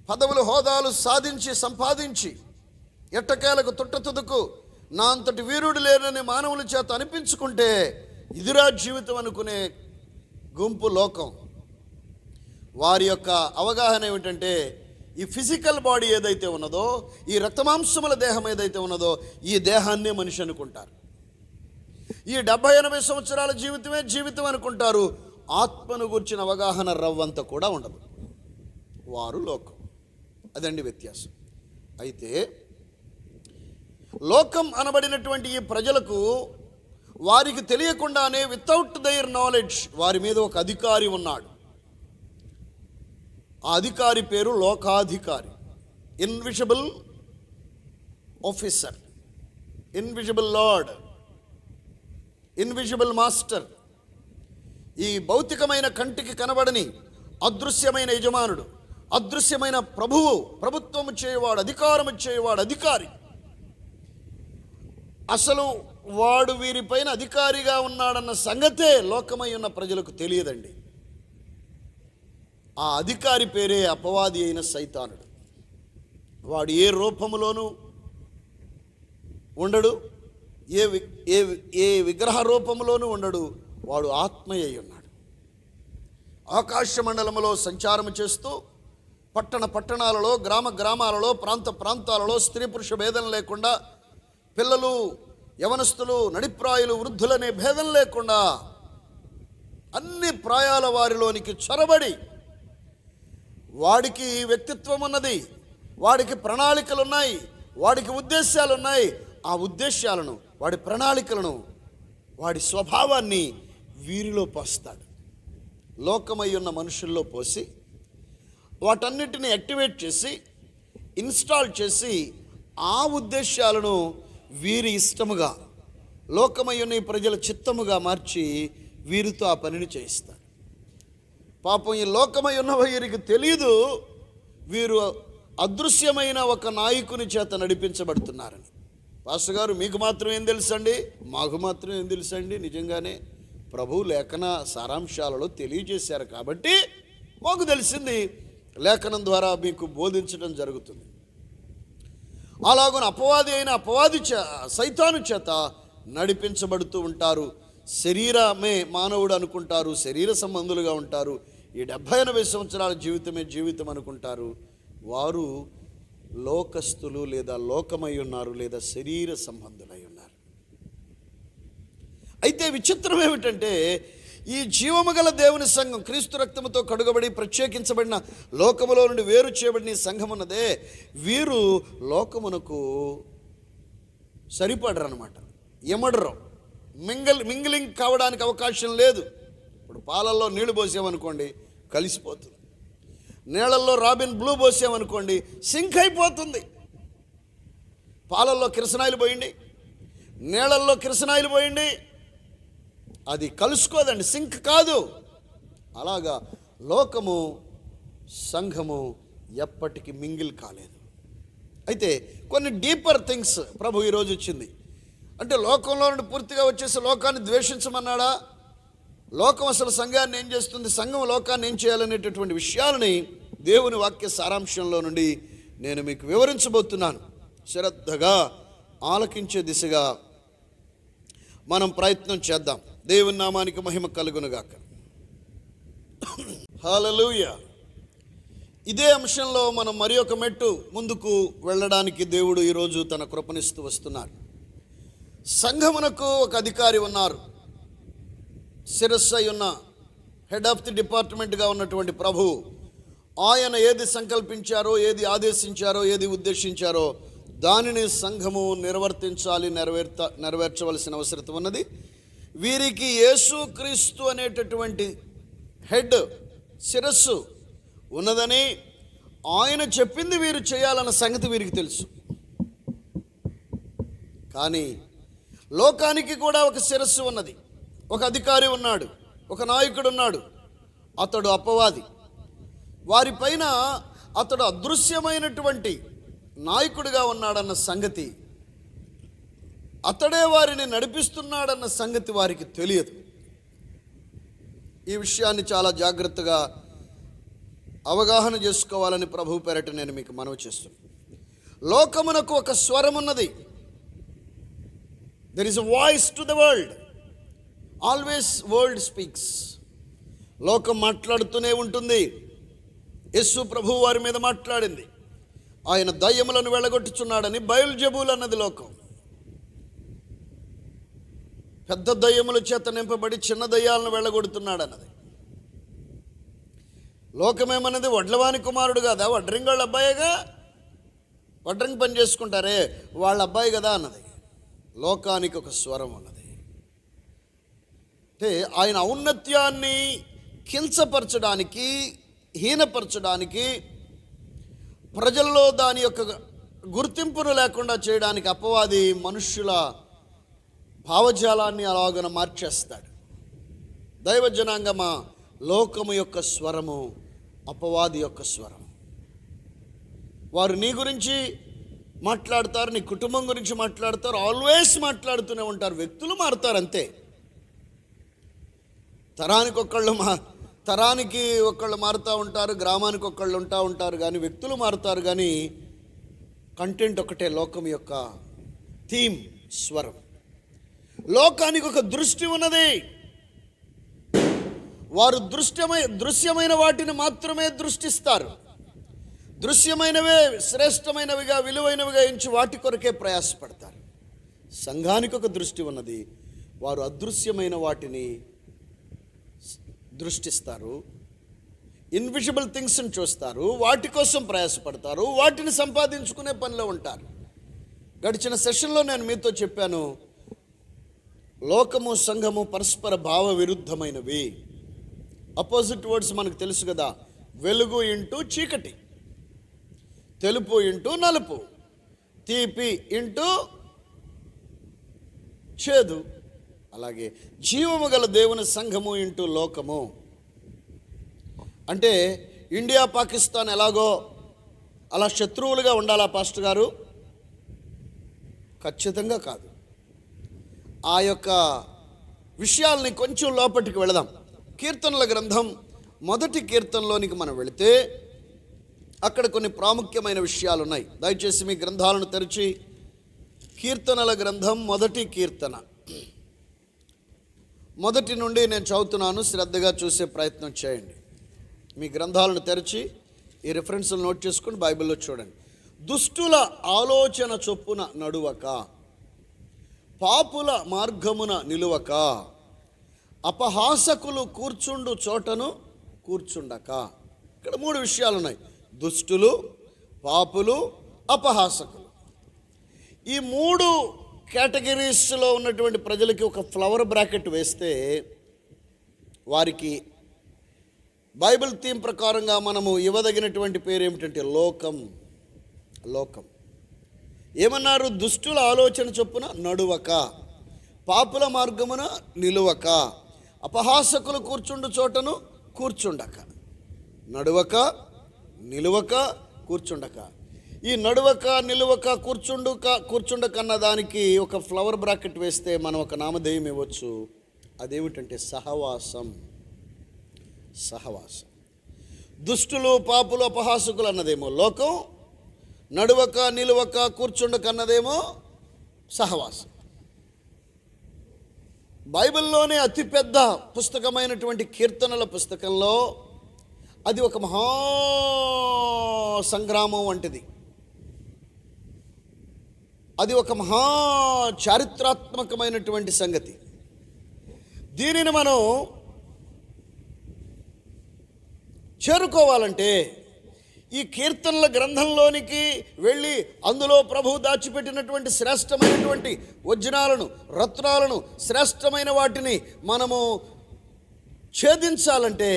పదవులు హోదాలు సాధించి సంపాదించి ఎట్టకేలకు తుట్టతుదుకు నా అంతటి వీరుడు లేనని మానవుల చేత అనిపించుకుంటే ఇదిరా జీవితం అనుకునే గుంపు లోకం. వారి యొక్క అవగాహన ఏమిటంటే, ఈ ఫిజికల్ బాడీ ఏదైతే ఉన్నదో, ఈ రక్తమాంసముల దేహం ఏదైతే ఉన్నదో, ఈ దేహాన్నే మనిషి అనుకుంటారు. ఈ 70-80 సంవత్సరాల జీవితమే జీవితం అనుకుంటారు. ఆత్మను గుర్చిన అవగాహన రవ్వంత కూడా ఉండదు. వారు లోకం. అదండి వ్యత్యాసం. అయితే లోకం అనబడినటువంటి ఈ ప్రజలకు వారికి తెలియకుండానే వితౌట్ దైర్ నాలెడ్జ్ వారి మీద ఒక అధికారి ఉన్నాడు. ఆ అధికారి పేరు లోకాధికారి, invisible officer, invisible lord, invisible master. ఈ భౌతికమైన కంటికి కనబడని అదృశ్యమైన యజమానుడు, అదృశ్యమైన ప్రభువు, ప్రభుత్వము చేయవాడు, అధికారము చేయవాడు అధికారి. అసలు వాడు వీరిపైన అధికారిగా ఉన్నాడన్న సంగతే లోకమై ఉన్న ప్రజలకు తెలియదండి. ఆ అధికారి పేరే అపవాది అయిన సైతానుడు. వాడు ఏ రూపములోనూ ఉండడు, ఏ విగ్రహ రూపములోనూ ఉండడు. వాడు ఆత్మయ్య ఉన్నాడు. ఆకాశ మండలములో సంచారం చేస్తూ పట్టణాలలో, గ్రామాలలో, ప్రాంతాలలో స్త్రీ పురుష భేదం లేకుండా, పిల్లలు, యవనస్తులు, నడిప్రాయులు, వృద్ధులనే భేదం లేకుండా అన్ని ప్రాయాల వారిలోనికి చొరబడి వాడికి వ్యక్తిత్వం ఉన్నది, వాడికి ప్రణాళికలు ఉన్నాయి, వాడికి ఉద్దేశాలు ఉన్నాయి. ఆ ఉద్దేశాలను, వాడి ప్రణాళికలను, వాడి స్వభావాన్ని వీరిలో పోస్తాడు. లోకమై ఉన్న మనుషుల్లో పోసి వాటన్నిటిని యాక్టివేట్ చేసి ఇన్స్టాల్ చేసి ఆ ఉద్దేశాలను వీరి ఇష్టముగా, లోకమై ఉన్న ఈ ప్రజల చిత్తముగా మార్చి వీరితో ఆ పనిని చేయిస్తాడు. పాపం ఈ లోకమై ఉన్న వీరికి తెలియదు వీరు అదృశ్యమైన ఒక నాయకుని చేత నడిపించబడుతున్నారని. పాస్టర్ గారు, మీకు మాత్రం ఏం తెలుసండి? మాకు మాత్రం ఏం తెలుసండి? నిజంగానే ప్రభు లేఖన సారాంశాలలో తెలియజేశారు కాబట్టి మాకు తెలిసింది లేఖనం ద్వారా మీకు బోధించడం జరుగుతుంది. అలాగున అపవాది సైతాను చేత నడిపించబడుతూ ఉంటారు. శరీరమే మానవుడు అనుకుంటారు, శరీర సంబంధులుగా ఉంటారు. ఈ 70-80 సంవత్సరాల జీవితమే జీవితం అనుకుంటారు. వారు లోకస్తులు, లేదా లోకమై ఉన్నారు, లేదా శరీర సంబంధులై ఉన్నారు. అయితే విచిత్రం ఏమిటంటే, ఈ జీవము గల దేవుని సంఘం, క్రీస్తు రక్తముతో కడుగబడి ప్రత్యేకించబడిన లోకములో నుండి వేరు చేయబడిన ఈ సంఘం ఉన్నదే, వీరు లోకమునకు సరిపడరు అనమాట. ఎమడరు, మింగిలింగ్ కావడానికి అవకాశం లేదు. ఇప్పుడు పాలల్లో నీళ్లు పోసామనుకోండి కలిసిపోతుంది, నీళ్ళల్లో రాబిన్ బ్లూ పోసామనుకోండి సింక్ అయిపోతుంది. పాలల్లో కిరసనాయిలు పోయండి, నీళ్ళల్లో కిరసనాయిలు పోయండి, అది కలుసుకోదండి, సింక్ కాదు. అలాగా లోకము సంఘము ఎప్పటికీ మింగిల్ కాలేదు. అయితే కొన్ని డీపర్ థింగ్స్ ప్రభు ఈరోజు వచ్చింది. అంటే లోకంలో నుండి పూర్తిగా వచ్చేసి లోకాన్ని ద్వేషించమన్నాడా? లోకం అసలు సంఘాన్ని ఏం చేస్తుంది, సంఘం లోకాన్ని ఏం చేయాలనేటటువంటి విషయాలని దేవుని వాక్య సారాంశంలో నుండి నేను మీకు వివరించబోతున్నాను. శ్రద్ధగా ఆలకించే దిశగా మనం ప్రయత్నం చేద్దాం. దేవుని నామానికి మహిమ కలుగునుగాక. హల్లెలూయా. ఇదే అంశంలో మనం మరి ఒక మెట్టు ముందుకు వెళ్ళడానికి దేవుడు ఈరోజు తన కృపనిస్తూ వస్తున్నారు. సంఘమునకు ఒక అధికారి ఉన్నారు. శిరస్సు అయి ఉన్న హెడ్ ఆఫ్ ది డిపార్ట్మెంట్గా ఉన్నటువంటి ప్రభువు ఆయన ఏది సంకల్పించారో, ఏది ఆదేశించారో, ఏది ఉద్దేశించారో దానిని సంఘము నిర్వర్తించాలి, నెరవేర్చవలసిన అవసరం ఉన్నది. వీరికి యేసుక్రీస్తు అనేటటువంటి హెడ్, శిరస్సు ఉన్నదని, ఆయన చెప్పింది వీరు చేయాలన్న సంగతి వీరికి తెలుసు. కానీ లోకానికి కూడా ఒక శిరస్సు ఉన్నది, ఒక అధికారి ఉన్నాడు, ఒక నాయకుడు ఉన్నాడు. అతడు అపవాది. వారిపైన అతడు అదృశ్యమైనటువంటి నాయకుడిగా ఉన్నాడన్న సంగతి, అతడే వారిని నడిపిస్తున్నాడన్న సంగతి వారికి తెలియదు. ఈ విషయాన్ని చాలా జాగ్రత్తగా అవగాహన చేసుకోవాలని ప్రభు పేరట నేను మీకు మనవి చేస్తున్నాను. లోకమునకు ఒక స్వరం ఉన్నది. There is a voice to the world. Always world speaks. లోకం మాట్లాడుతూనే ఉంటుంది. యేసు ప్రభు వారి మీద మాట్లాడింది. ఆయన దయ్యములను వెళ్ళగొట్టుచున్నాడని. బయల్జెబూల్ అన్నది లోకం. పెద్ద దయ్యముల చేత నింపబడి చిన్న దయ్యాలను వెళ్ళగొడుతున్నాడు అన్నది. లోకమేమన్నది వడ్లవాని కుమారుడు కదా, వడ్రింగ్ వాళ్ళ అబ్బాయిగా, వడ్రింగ్ పని చేసుకుంటారే వాళ్ళ అబ్బాయి కదా అన్నది. లోకానికి ఒక స్వరం ఉన్నది. అంటే ఆయన ఔన్నత్యాన్ని కించపరచడానికి, హీనపరచడానికి, ప్రజల్లో దాని యొక్క గుర్తింపును లేకుండా చేయడానికి అపవాది మనుష్యుల భావజాలాన్ని అలాగన మార్చేస్తాడు. దైవజనాంగమా, లోకము యొక్క స్వరము అపవాది యొక్క స్వరం. వారు నీ గురించి మాట్లాడతారు, నీ కుటుంబం గురించి మాట్లాడతారు, ఆల్వేస్ మాట్లాడుతూనే ఉంటారు. వ్యక్తులు మారుతారు అంతే. తరానికి ఒకళ్ళు మారుతూ ఉంటారు, గ్రామానికి ఒకళ్ళు ఉంటారు, కానీ వ్యక్తులు మారుతారు. కానీ కంటెంట్ ఒకటే, లోకం యొక్క థీమ్, స్వరం. లోకానికి ఒక దృష్టి ఉన్నది. వారు దృశ్యమైన వాటిని మాత్రమే దృష్టిస్తారు. దృశ్యమైనవే శ్రేష్టమైనవిగా, విలువైనవిగా ఎంచి వాటి కొరకే ప్రయాసపడతారు. సంఘానికి ఒక దృష్టి ఉన్నది. వారు అదృశ్యమైన వాటిని దృష్టిస్తారు. ఇన్విజిబుల్ థింగ్స్ని చూస్తారు, వాటి కోసం ప్రయాసపడతారు, వాటిని సంపాదించుకునే పనిలో ఉంటారు. గడిచిన సెషన్లో నేను మీతో చెప్పాను, లోకము సంఘము పరస్పర భావ విరుద్ధమైనవి. అపోజిట్ వర్డ్స్ మనకు తెలుసు కదా. వెలుగు ఇంటూ చీకటి, తెలుపు ఇంటూ నలుపు, తీపి ఇంటూ చేదు. అలాగే జీవము గల దేవుని సంఘము ఇంటూ లోకము. అంటే ఇండియా పాకిస్తాన్ ఎలాగో అలా శత్రువులుగా ఉండాలా పాస్టర్ గారు? ఖచ్చితంగా కాదు. ఆ యొక్క విషయాల్ని కొంచెం లోపలికి వెళదాం. కీర్తనల గ్రంథం 1వ కీర్తనలోనికి మనం వెళితే అక్కడ కొన్ని ప్రాముఖ్యమైన విషయాలు ఉన్నాయి. దయచేసి మీ గ్రంథాలను తెరిచి కీర్తనల గ్రంథం 1వ కీర్తన 1 నుండి నేను చదువుతున్నాను. శ్రద్ధగా చూసే ప్రయత్నం చేయండి. మీ గ్రంథాలను తెరిచి ఈ రిఫరెన్స్లు నోట్ చేసుకుని బైబిల్లో చూడండి. దుష్టుల ఆలోచన చొప్పున నడువక, పాపుల మార్గమున నిలువక, అపహాసకులు కూర్చుండు చోటను కూర్చుండక. ఇక్కడ 3 విషయాలు ఉన్నాయి. దుష్టులు, పాపులు, అపహాసకులు. ఈ 3 కేటగిరీస్లో ఉన్నటువంటి ప్రజలకి ఒక ఫ్లవర్ బ్రాకెట్ వేస్తే వారికి బైబిల్ థీమ్ ప్రకారంగా మనము ఇవ్వదగినటువంటి పేరు ఏమిటంటే లోకం. లోకం ఏమన్నారు? దుష్టుల ఆలోచన చొప్పున నడువక, పాపుల మార్గమున నిలువక, అపహాసకులు కూర్చుండు చోటను కూర్చుండక. నడువక, నిలువక, కూర్చుండక. ఈ నడువక, నిలువక, కూర్చుండక అన్న దానికి ఒక ఫ్లవర్ బ్రాకెట్ వేస్తే మనం ఒక నామధేయం ఇవ్వచ్చు. అదేమిటంటే సహవాసం. సహవాసం. దుష్టులు, పాపులు, అపహాసకులు అన్నదేమో లోకం, నడువక, నిలువక, కూర్చుండక అన్నదేమో సహవాసం. బైబిల్లోనే అతిపెద్ద పుస్తకమైనటువంటి కీర్తనల పుస్తకంలో అది ఒక మహా సంగ్రామం వంటిది. అది ఒక మహా చారిత్రాత్మకమైనటువంటి సంగతి. దీనిని మనం చేరుకోవాలంటే ఈ కీర్తనల గ్రంథంలోనికి వెళ్ళి అందులో ప్రభువు దాచిపెట్టినటువంటి శ్రేష్టమైనటువంటి వజ్రాలను, రత్నాలను, శ్రేష్టమైన వాటిని మనము ఛేదించాలంటే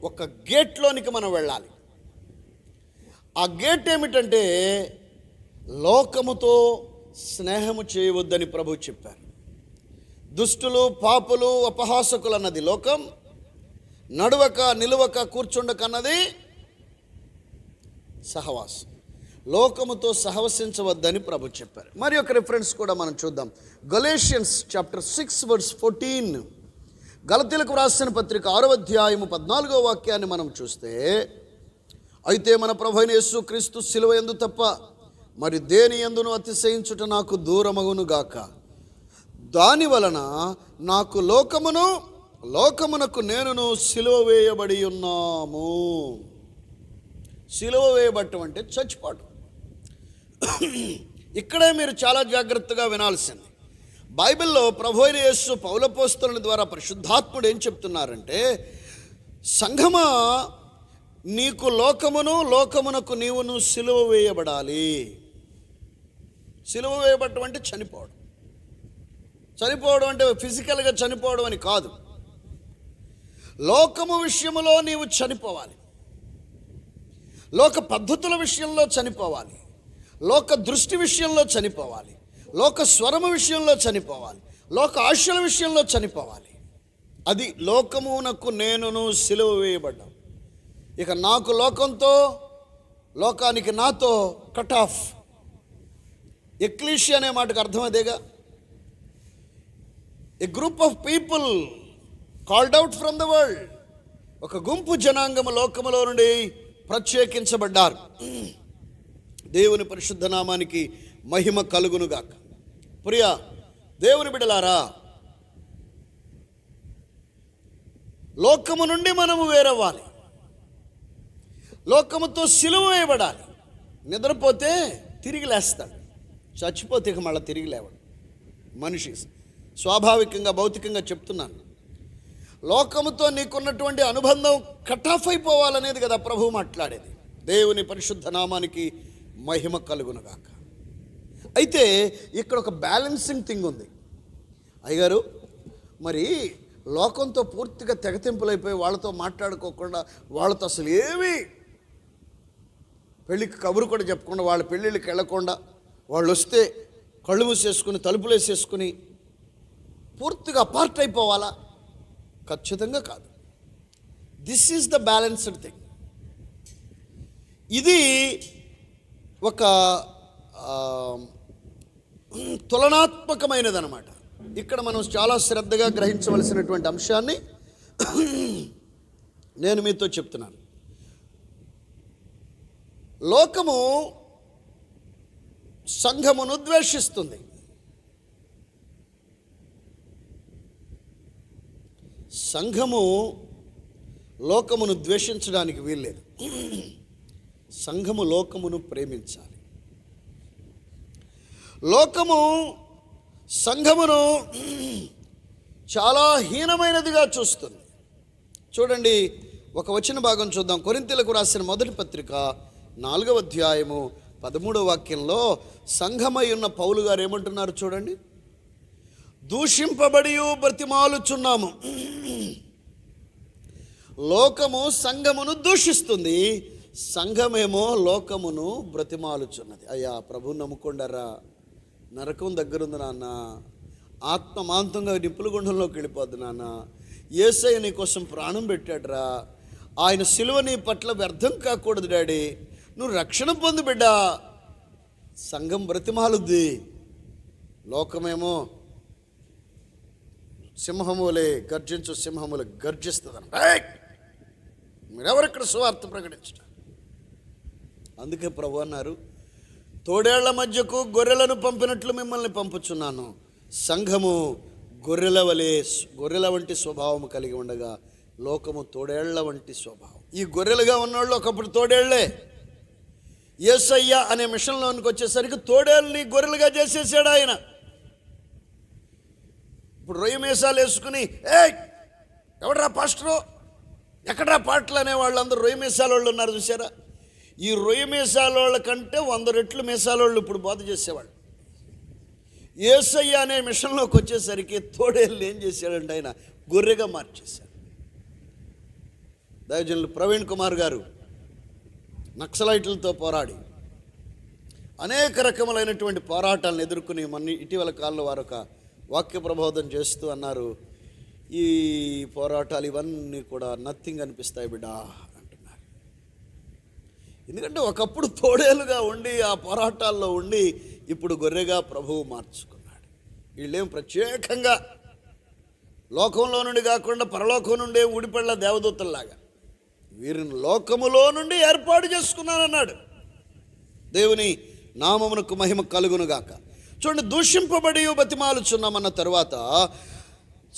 ఒక గేట్లోనికి మనం వెళ్ళాలి. ఆ గేట్ ఏమిటంటే లోకముతో స్నేహము చేయవద్దని ప్రభువు చెప్పారు. దుష్టులు, పాపులు, అపహాసకులు అన్నది లోకం, నడువక నిలువక కూర్చుండక అన్నది సహవాసం. లోకముతో సహవసించవద్దని ప్రభు చెప్పారు. మరి ఒక రిఫరెన్స్ కూడా మనం చూద్దాం. గలేషియన్స్ చాప్టర్ 6:14, గలతీలకు వ్రాసిన పత్రిక 6వ అధ్యాయము 14వ వాక్యాన్ని మనం చూస్తే, అయితే మన ప్రభు అయిన యేసు క్రీస్తు సిలువ యందు తప్ప మరి దేని యందును అతిశయించుట నాకు దూరమగును గాక. దాని వలన నాకు లోకమునకు నేనును సిలువ వేయబడి ఉన్నాము. సిలువ వేయబట్టం అంటే చచ్చిపోవటం. ఇక్కడే మీరు చాలా జాగ్రత్తగా వినాల్సింది. బైబిల్లో ప్రభు అయిన యేసు పౌలపోస్తలుని ద్వారా పరిశుద్ధాత్ముడు ఏం చెప్తున్నారంటే, సంఘమా నీకు లోకమునకు నీవును సిలువ వేయబడాలి. సిలువ వేయబట్టం అంటే చనిపోవడం. చనిపోవడం అంటే ఫిజికల్గా చనిపోవడం అని కాదు. లోకము విషయములో నీవు చనిపోవాలి. లోక పద్ధతుల విషయంలో చనిపోవాలి. లోక దృష్టి విషయంలో చనిపోవాలి. లోక స్వరము విషయంలో చనిపోవాలి. లోక ఆశల విషయంలో చనిపోవాలి. అది లోకమునకు నేనును సిలువ వేయబడ్డాం. ఇక నాకు లోకంతో, లోకానికి నాతో కట్ ఆఫ్. ఎక్లీషియా అనే మాటకు అర్థం అదేగా. A group of people called out from the world. ఒక గుంపు జనాంగము లోకములో నుండి ప్రత్యేకించబడ్డారు. దేవుని పరిశుద్ధ నామానికి మహిమ కలుగునుగాక. ప్రియా దేవుని బిడ్డలారా, లోకము నుండి మనము వేరవ్వాలి. లోకముతో సిలువ వేయబడాలి. నిద్రపోతే తిరిగి లేస్తాడు, చచ్చిపోతే ఇక మళ్ళీ తిరిగి లేవడు. మనిషి స్వాభావికంగా, భౌతికంగా చెప్తున్నాను. లోకముతో నీకున్నటువంటి అనుబంధం కట్ ఆఫ్ అయిపోవాలనేది కదా ప్రభువు మాట్లాడేది. దేవుని పరిశుద్ధ నామానికి మహిమ కలుగునుగాక. అయితే ఇక్కడ ఒక బ్యాలెన్సింగ్ థింగ్ ఉంది. అయ్యగారు, మరి లోకంతో పూర్తిగా తెగతింపులైపోయి వాళ్ళతో మాట్లాడుకోకుండా, వాళ్ళతో అసలు ఏమీ పెళ్ళికి కబురు కూడా చెప్పకుండా, వాళ్ళ పెళ్ళిళ్ళకి వెళ్ళకుండా, వాళ్ళు వస్తే కళ్ళు మూసేసుకుని తలుపులు వేసేసుకుని పూర్తిగా అపార్ట్ అయిపోవాలా? ఖచ్చితంగా కాదు. This is the balanced thing. ఇది ఒక తులనాత్మకమైనదన్నమాట. ఇక్కడ మనం చాలా శ్రద్ధగా గ్రహించవలసినటువంటి అంశాన్ని నేను మీతో చెప్తున్నాను. లోకము సంఘమును ద్వేషిస్తుంది. సంఘము లోకమును ద్వేషించడానికి వీల్లేదు. సంఘము లోకమును ప్రేమించాలి. లోకము సంఘమును చాలా హీనమైనదిగా చూస్తుంది. చూడండి, ఒక వచన భాగం చూద్దాం. కొరింథీయులకు రాసిన మొదటి పత్రిక 4వ అధ్యాయము 13వ వాక్యంలో సంఘమై ఉన్న పౌలు గారు ఏమంటున్నారు చూడండి. దూషింపబడి బ్రతిమాలుచున్నాము. లోకము సంఘమును దూషిస్తుంది, సంఘమేమో లోకమును బ్రతిమాలుచున్నది. అయ్యా, ప్రభు నమ్ముకుండారా, నరకం దగ్గరుంది నాన్న, ఆత్మ మాంతంగా నిప్పుల గుండంలోకి వెళ్ళిపోద్ది నాన్న, యేసయ్య నీ కోసం ప్రాణం పెట్టాడురా, ఆయన సిలువ నీ పట్ల వ్యర్థం కాకూడదు డాడీ, నువ్వు రక్షణ పొందు బిడ్డా. సంఘం బ్రతిమాలుద్ది, లోకమేమో సింహములే గర్జించు సింహములు గర్జిస్తుందన్న. మీరెవరిక్కడ సువార్త ప్రకటించడం? అందుకే ప్రభు అన్నారు, తోడేళ్ల మధ్యకు గొర్రెలను పంపినట్లు మిమ్మల్ని పంపుచున్నాను. సంఘము గొర్రెల వంటి స్వభావము కలిగి ఉండగా లోకము తోడేళ్ల వంటి స్వభావం. ఈ గొర్రెలుగా ఉన్నవాళ్ళు ఒకప్పుడు తోడేళ్లే. యేసయ్య అనే మిషన్లోనికి వచ్చేసరికి తోడేళ్ళని గొర్రెలుగా చేసేసాడు ఆయన. ఇప్పుడు రొయ్య మీసాలు వేసుకుని ఎవడరా పాస్టరు, ఎక్కడరా పాటలు అనే వాళ్ళందరూ రొయ్య మీసాల వాళ్ళు ఉన్నారు చూసారా. ఈ రొయ్య మీసాల వాళ్ళ కంటే 100 రెట్లు మీసాల వాళ్ళు ఇప్పుడు బోధ చేసేవాళ్ళు. యేసయ్య అనే మిషన్లోకి వచ్చేసరికి తోడేళ్ళు ఏం చేశాడంటే ఆయన గొర్రెగా మార్చేశాడు. దైవజనులు ప్రవీణ్ కుమార్ గారు నక్సలైట్లతో పోరాడి అనేక రకములైనటువంటి పోరాటాలను ఎదుర్కొని ఇటీవల కాలంలో వారు ఒక వాక్య ప్రబోధం చేస్తూ అన్నారు, ఈ పోరాటాలు ఇవన్నీ కూడా నథింగ్ అనిపిస్తాయి బిడ్డ అంటున్నారు. ఎందుకంటే ఒకప్పుడు తోడేలుగా ఉండి ఆ పోరాటాల్లో ఉండి ఇప్పుడు గొర్రెగా ప్రభువు మార్చుకున్నాడు. వీళ్ళేం ప్రత్యేకంగా లోకంలో నుండి కాకుండా పరలోకం నుండే ఊడిపడ్డ దేవదూతల్లాగా వీరిని లోకములో నుండి ఏర్పాటు చేసుకున్నానన్నాడు. దేవుని నామమునకు మహిమ కలుగునుగాక. చూడండి, దూషింపబడి బతిమాలుచున్నామన్న తర్వాత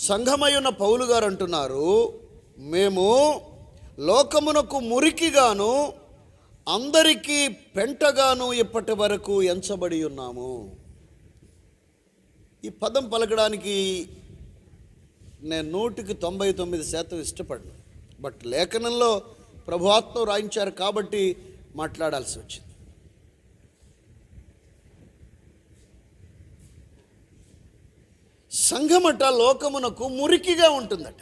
సంఘమయ్యున్న పౌలు గారు అంటున్నారు, మేము లోకమునకు మురికిగాను అందరికీ పెంటగాను ఇప్పటి వరకు ఎంచబడి ఉన్నాము. ఈ పదం పలకడానికి నేను 100% ఇష్టపడ్డాను. బట్ లేఖనంలో ప్రభువాత్మ రాయించారు కాబట్టి మాట్లాడాల్సి వచ్చింది. సంఘమట లోకమునకు మురికిగా ఉంటుందట.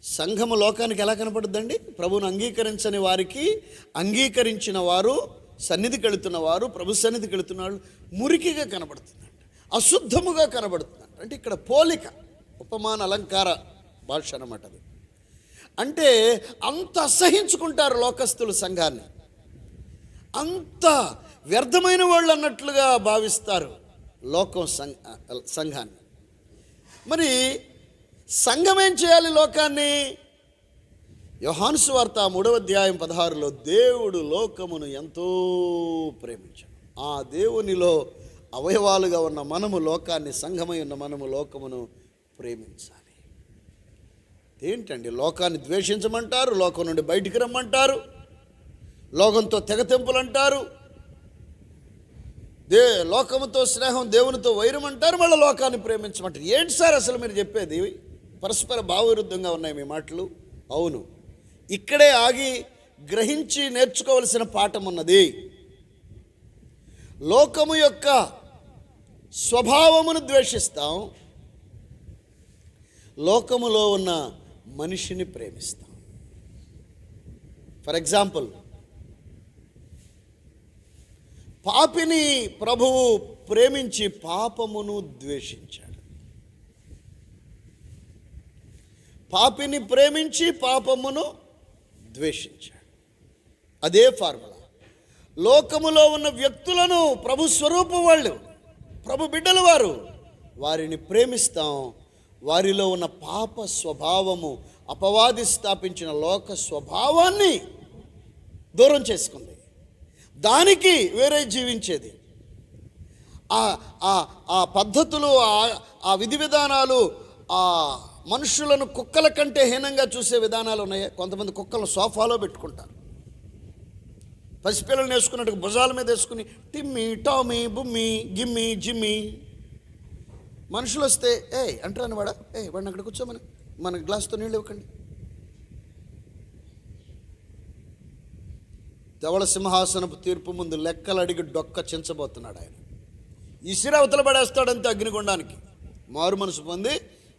సంఘము లోకానికి ఎలా కనపడుద్దండి? ప్రభువును అంగీకరించని వారికి, అంగీకరించిన వారు, సన్నిధికి వెళుతున్న వారు, ప్రభు సన్నిధికి వెళుతున్న వాళ్ళు మురికిగా కనబడుతుందంట, అశుద్ధముగా కనబడుతుందంట. అంటే ఇక్కడ పోలిక, ఉపమాన అలంకార భాష అన్నమాట అది. అంటే అంత అసహించుకుంటారు లోకస్తులు సంఘాన్ని, అంత వ్యర్థమైన వాళ్ళు అన్నట్లుగా భావిస్తారు లోకం సంఘాన్ని. మరి సంఘం ఏం చేయాలి లోకాన్ని? యోహాను సువార్త 3వ అధ్యాయం 16లో దేవుడు లోకమును ఎంతో ప్రేమించాడు. ఆ దేవునిలో అవయవాలుగా ఉన్న మనము లోకాన్ని, సంఘమై ఉన్న మనము లోకమును ప్రేమించాలి. ఏంటండి, లోకాన్ని ద్వేషించమంటారు, లోకం నుండి బయటికి రమ్మంటారు, లోకంతో తెగతెంపులు అంటారు, లోకముతో స్నేహం, దేవునితో వైరం అంటారు, మళ్ళీ లోకాన్ని ప్రేమించమంటారు. ఏంటి సార్ అసలు మీరు చెప్పేది? పరస్పర భావవిరుద్ధంగా ఉన్నాయి మీ మాటలు. అవును, ఇక్కడే ఆగి గ్రహించి నేర్చుకోవలసిన పాఠం ఉన్నది. లోకము యొక్క స్వభావమును ద్వేషిస్తాం, లోకములో ఉన్న మనిషిని ప్రేమిస్తాం. ఫర్ ఎగ్జాంపుల్, పాపిని ప్రభువు ప్రేమించి పాపమును ద్వేషించాడు. పాపిని ప్రేమించి పాపమును ద్వేషించాడు. అదే ఫార్ములా. లోకములో ఉన్న వ్యక్తులను, ప్రభు స్వరూపం వాళ్ళు, ప్రభు బిడ్డలు వారు, వారిని ప్రేమిస్తాం. వారిలో ఉన్న పాప స్వభావము, అపవాది స్థాపించిన లోక స్వభావాన్ని దూరం చేసుకుంది. దానికి వేరే జీవించేది. ఆ పద్ధతులు, ఆ విధి విధానాలు, ఆ మనుషులను కుక్కల కంటే హీనంగా చూసే విధానాలు ఉన్నాయి. కొంతమంది కుక్కలను సోఫాలో పెట్టుకుంటారు, పసిపిల్లలు వేసుకున్నట్టు భుజాల మీద వేసుకుని టిమ్మి, టామీ, బుమ్మి, గిమ్మి, జిమ్మి. మనుషులు వస్తే అంటారని వాడిని అక్కడ కూర్చోమని, మన గ్లాస్తో నీళ్ళు ఇవ్వకండి. ధవళ సింహాసనపు తీర్పు ముందు లెక్కలు అడిగి డొక్క చించబోతున్నాడు ఆయన. ఇసిరవతల పడేస్తాడంతే అగ్నిగుండానికి. మారు మనసు పొంది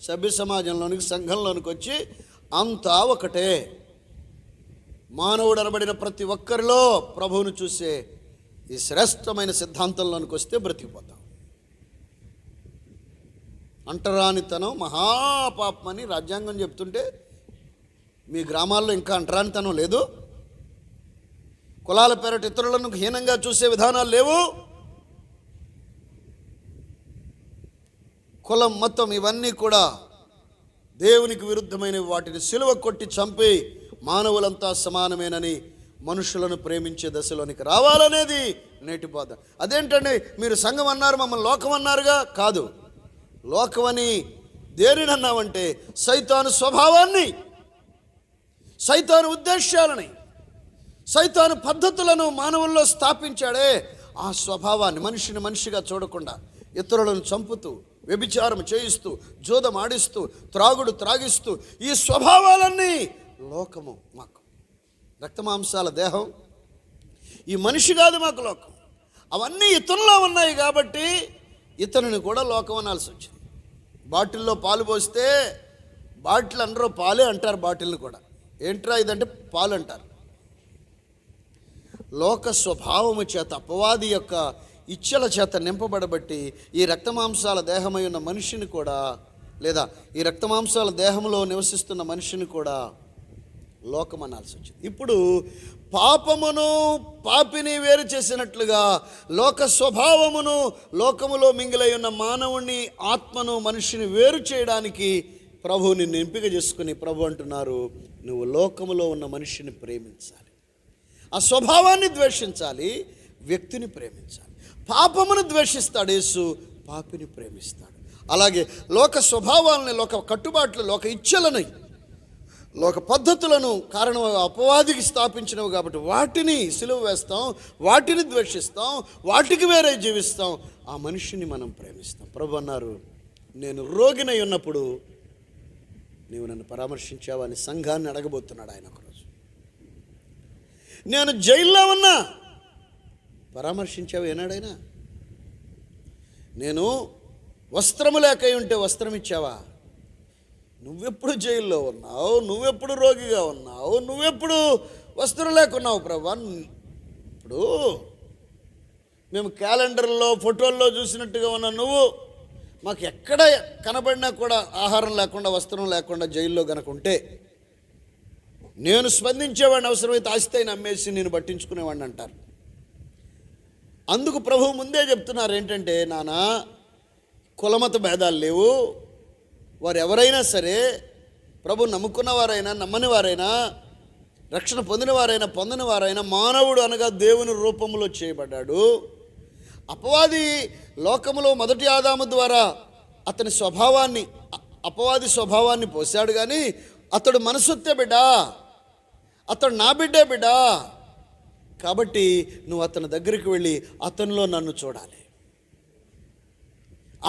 సభ్య సమాజంలోనికి, సంఘంలోనికి వచ్చి అంతా ఒకటే. మానవుడు అనబడిన ప్రతి ఒక్కరిలో ప్రభువును చూసే ఈ శ్రేష్టమైన సిద్ధాంతంలోనికి వస్తే బ్రతికిపోతాం. అంటరానితనం మహాపాపమని రాజ్యాంగం చెప్తుంటే మీ గ్రామాల్లో ఇంకా అంటరానితనం లేదు? కులాల పేరట ఇతరులను హీనంగా చూసే విధానాలు లేవు? కులం, మతం ఇవన్నీ కూడా దేవునికి విరుద్ధమైన వాటిని సిలువ కొట్టి చంపి మానవులంతా సమానమేనని మనుషులను ప్రేమించే దశలోనికి రావాలనేది నేటి బోధ. అదేంటండి, మీరు సంఘం అన్నారు, మమ్మల్ని లోకం అన్నారుగా? కాదు, లోకమని దేనిని అన్నామంటే సైతాను స్వభావాన్ని, సైతాను ఉద్దేశాలని, సైతాను పద్ధతులను మానవుల్లో స్థాపించాడే. ఆ స్వభావాన్ని మనిషిని మనిషిగా చూడకుండా ఇతరులను చంపుతూ, వ్యభిచారం చేయిస్తూ, జూదం ఆడిస్తూ, త్రాగుడు త్రాగిస్తూ, ఈ స్వభావాలన్నీ లోకము మాకు. రక్తమాంసాల దేహం ఈ మనిషి కాదు మాకు లోకం. అవన్నీ ఇతరులో ఉన్నాయి కాబట్టి ఇతరుని కూడా లోకం అనాల్సి వచ్చింది. బాటిల్లో పాలు పోస్తే బాటిల్ అనరు, పాలే అంటారు బాటిల్ని కూడా. ఏంట్రా ఇదంటే పాలు అంటారు. లోక స్వభావము చేత, అపవాది యొక్క ఇచ్చల చేత నింపబడబట్టి ఈ రక్తమాంసాల దేహమై ఉన్న మనిషిని కూడా, లేదా ఈ రక్తమాంసాల దేహంలో నివసిస్తున్న మనిషిని కూడా లోకం అనాల్సి వచ్చింది. ఇప్పుడు పాపమును పాపిని వేరు చేసినట్లుగా లోక స్వభావమును, లోకములో మింగిలై ఉన్న మానవుని ఆత్మను, మనిషిని వేరు చేయడానికి ప్రభువు నిన్ను ఎంపిక చేసుకుని ప్రభు అంటున్నారు, నువ్వు లోకములో ఉన్న మనిషిని ప్రేమించాలి, ఆ స్వభావాన్ని ద్వేషించాలి, వ్యక్తిని ప్రేమించాలి. పాపమును ద్వేషిస్తాడు యేసు, పాపిని ప్రేమిస్తాడు. అలాగే లోక స్వభావాలని, లోక కట్టుబాట్లు, లోక ఇచ్చలని, లోక పద్ధతులను కారణం అపవాదికి స్థాపించినవి కాబట్టి వాటిని సిలువ వేస్తాం, వాటిని ద్వేషిస్తాం, వాటికి వేరే జీవిస్తాం. ఆ మనిషిని మనం ప్రేమిస్తాం. ప్రభు అన్నారు, నేను రోగినై ఉన్నప్పుడు నీవు నన్ను పరామర్శించావని సంఘాన్ని అడగబోతున్నాడు ఆయన ఒకరోజు. నేను జైల్లో ఉన్నా పరామర్శించావు ఏనాడైనా? నేను వస్త్రము లేక ఉంటే వస్త్రం ఇచ్చావా? నువ్వెప్పుడు జైల్లో ఉన్నావు? నువ్వెప్పుడు రోగిగా ఉన్నావు? నువ్వెప్పుడు వస్త్రం లేకున్నావు ప్రభా? ఇప్పుడు మేము క్యాలెండర్లో, ఫోటోల్లో చూసినట్టుగా ఉన్న నువ్వు మాకు ఎక్కడ కనబడినా కూడా ఆహారం లేకుండా, వస్త్రం లేకుండా జైల్లో గనక ఉంటే నేను స్పందించేవాడిని, అవసరమైతే ఆస్తి అయినా అమ్మేసి నేను పట్టించుకునేవాడిని అంటారు. అందుకు ప్రభువు ముందే చెప్తున్నారు ఏంటంటే, నానా కులమత భేదాలు లేవు, వారు ఎవరైనా సరే, ప్రభు నమ్ముకున్న వారైనా నమ్మని వారైనా, రక్షణ పొందిన వారైనా పొందని వారైనా, మానవుడు అనగా దేవుని రూపంలో చేయబడ్డాడు. అపవాది లోకములో మొదటి ఆదాము ద్వారా అతని స్వభావాన్ని, అపవాది స్వభావాన్ని పోశాడు, కానీ అతడు మనసొత్తే బిడ్డ, అతడు నా బిడ్డే బిడ్డ. కాబట్టి నువ్వు అతని దగ్గరికి వెళ్ళి అతనిలో నన్ను చూడాలి.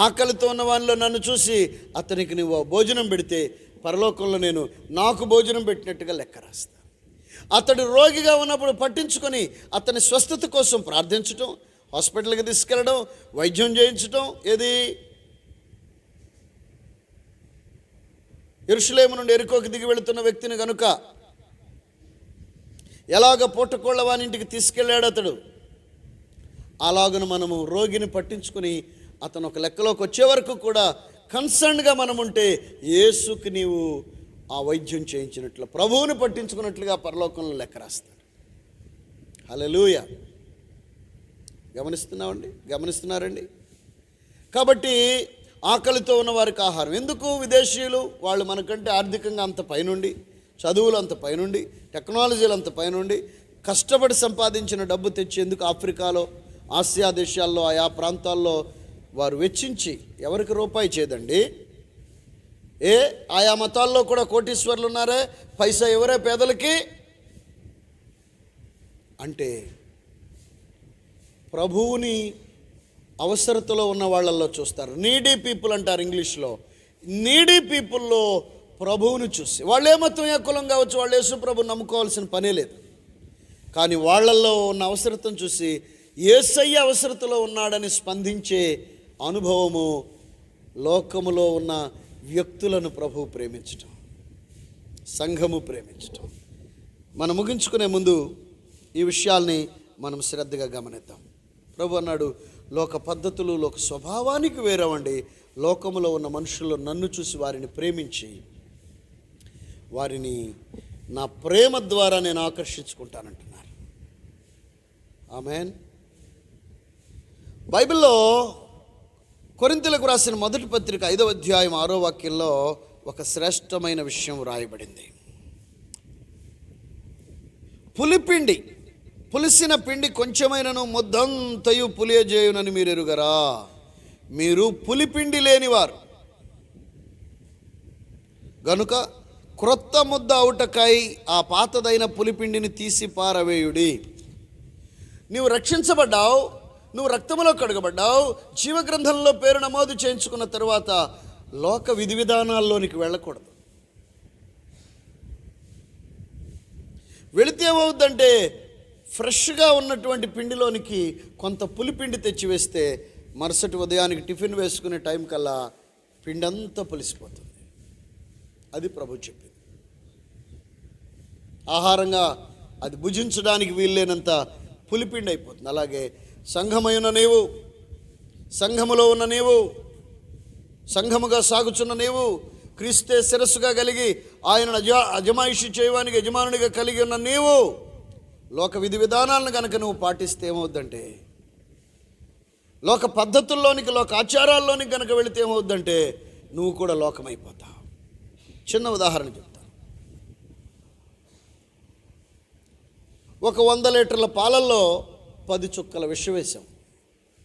ఆకలితో ఉన్న వానిలో నన్ను చూసి అతనికి నువ్వు భోజనం పెడితే పరలోకంలో నేను నాకు భోజనం పెట్టినట్టుగా లెక్క రాస్తాను. అతడు రోగిగా ఉన్నప్పుడు పట్టించుకొని అతని స్వస్థత కోసం ప్రార్థించటం, హాస్పిటల్కి తీసుకెళ్ళడం, వైద్యం చేయించటం. ఏది యెరూషలేము నుండి యెరికోకి దిగి వెళుతున్న వ్యక్తిని కనుక ఎలాగ పూటకోళ్ళ వాని ఇంటికి తీసుకెళ్ళాడు అతడు, అలాగను మనము రోగిని పట్టించుకొని అతను ఒక లెక్కలోకి వచ్చే వరకు కూడా కన్సర్న్గా మనం ఉంటే యేసుకి నీవు ఆ వైద్యం చేయించినట్లు, ప్రభువుని పట్టించుకున్నట్లుగా పరలోకంలో లెక్క రాస్తాడు. హల్లెలూయా. గమనిస్తున్నారండి? కాబట్టి ఆకలితో ఉన్న వారికి ఆహారం. ఎందుకు? విదేశీయులు వాళ్ళు మనకంటే ఆర్థికంగా అంత పైనుండి, చదువులు అంత పైనుండి, టెక్నాలజీలు అంత పైనుండి కష్టపడి సంపాదించిన డబ్బు తెచ్చేందుకు ఆఫ్రికాలో, ఆసియా దేశాల్లో, ఆయా ప్రాంతాల్లో వారు వెచ్చించి ఎవరికి రూపాయి చేదండి. ఆయా మతాల్లో కూడా కోటీశ్వర్లు ఉన్నారే, పైసా ఎవరే పేదలకి అంటే ప్రభువుని అవసరతలో ఉన్న వాళ్ళల్లో చూస్తారు. నీడీ పీపుల్ అంటారు ఇంగ్లీష్లో. నీడీ పీపుల్లో ప్రభువుని చూసి, వాళ్ళు ఏ మతం, ఏ కులం కావచ్చు, వాళ్ళు యేసు ప్రభుని నమ్ముకోవాల్సిన పనే లేదు, కానీ వాళ్ళల్లో ఉన్న అవసరతను చూసి యేసయ్య అవసరతలో ఉన్నాడని స్పందించే అనుభవము లోకములో ఉన్న వ్యక్తులను ప్రభువు ప్రేమించటం, సంఘము ప్రేమించటం. మనం ముగించుకునే ముందు ఈ విషయాల్ని మనం శ్రద్ధగా గమనిద్దాం. ప్రభు అన్నాడు, లోక పద్ధతులు, లోక స్వభావానికి వేరవండి. లోకములో ఉన్న మనుషులు నన్ను చూసి వారిని ప్రేమించి వారిని నా ప్రేమ ద్వారా నేను ఆకర్షించుకుంటానంటున్నారు. ఆమేన్. బైబిల్లో కొరింథీయులకు రాసిన మొదటి పత్రిక 5వ అధ్యాయం 6వ వాక్యంలో ఒక శ్రేష్టమైన విషయం రాయబడింది. పులిసిన పిండి కొంచెమైనను ముద్దంతయు పులియజేయునని మీరు ఎరుగరా? మీరు పులిపిండి లేనివారు, గనుక క్రొత్త ముద్ద అవుటకై ఆ పాతదైన పులిపిండిని తీసి పారవేయుడి. నీవు రక్షించబడ్డావు, నువ్వు రక్తములో కడగబడ్డావు, జీవగ్రంథంలో పేరు నమోదు చేయించుకున్న తరువాత లోక విధి విధానాల్లోనికి వెళ్ళకూడదు. వెళితే ఏమవుద్దంటే ఫ్రెష్గా ఉన్నటువంటి పిండిలోనికి కొంత పులిపిండి తెచ్చివేస్తే మరుసటి ఉదయానికి టిఫిన్ వేసుకునే టైం కల్లా పిండి అంతా పులిసిపోతుంది. అది ప్రభు చెప్పింది. ఆహారంగా అది భుజించడానికి వీల్లేనంత పులిపిండి అయిపోతుంది. అలాగే సంఘమైన నీవు, సంఘములో ఉన్న నీవు, సంఘముగా సాగుచున్న నీవు, క్రీస్తే శిరస్సుగా కలిగి ఆయన అజమాయిషి చేయడానికి యజమానునిగా కలిగి ఉన్న నీవు లోక విధి విధానాలను కనుక నువ్వు పాటిస్తే ఏమవుద్దంటే, లోక పద్ధతుల్లోనికి, లోక ఆచారాల్లోనికి కనుక వెళితే ఏమవుద్దంటే నువ్వు కూడా లోకమైపోతావు. చిన్న ఉదాహరణ చెప్తాను. ఒక 100 లీటర్ల పాలల్లో 10 చుక్కల విషం వేసాం.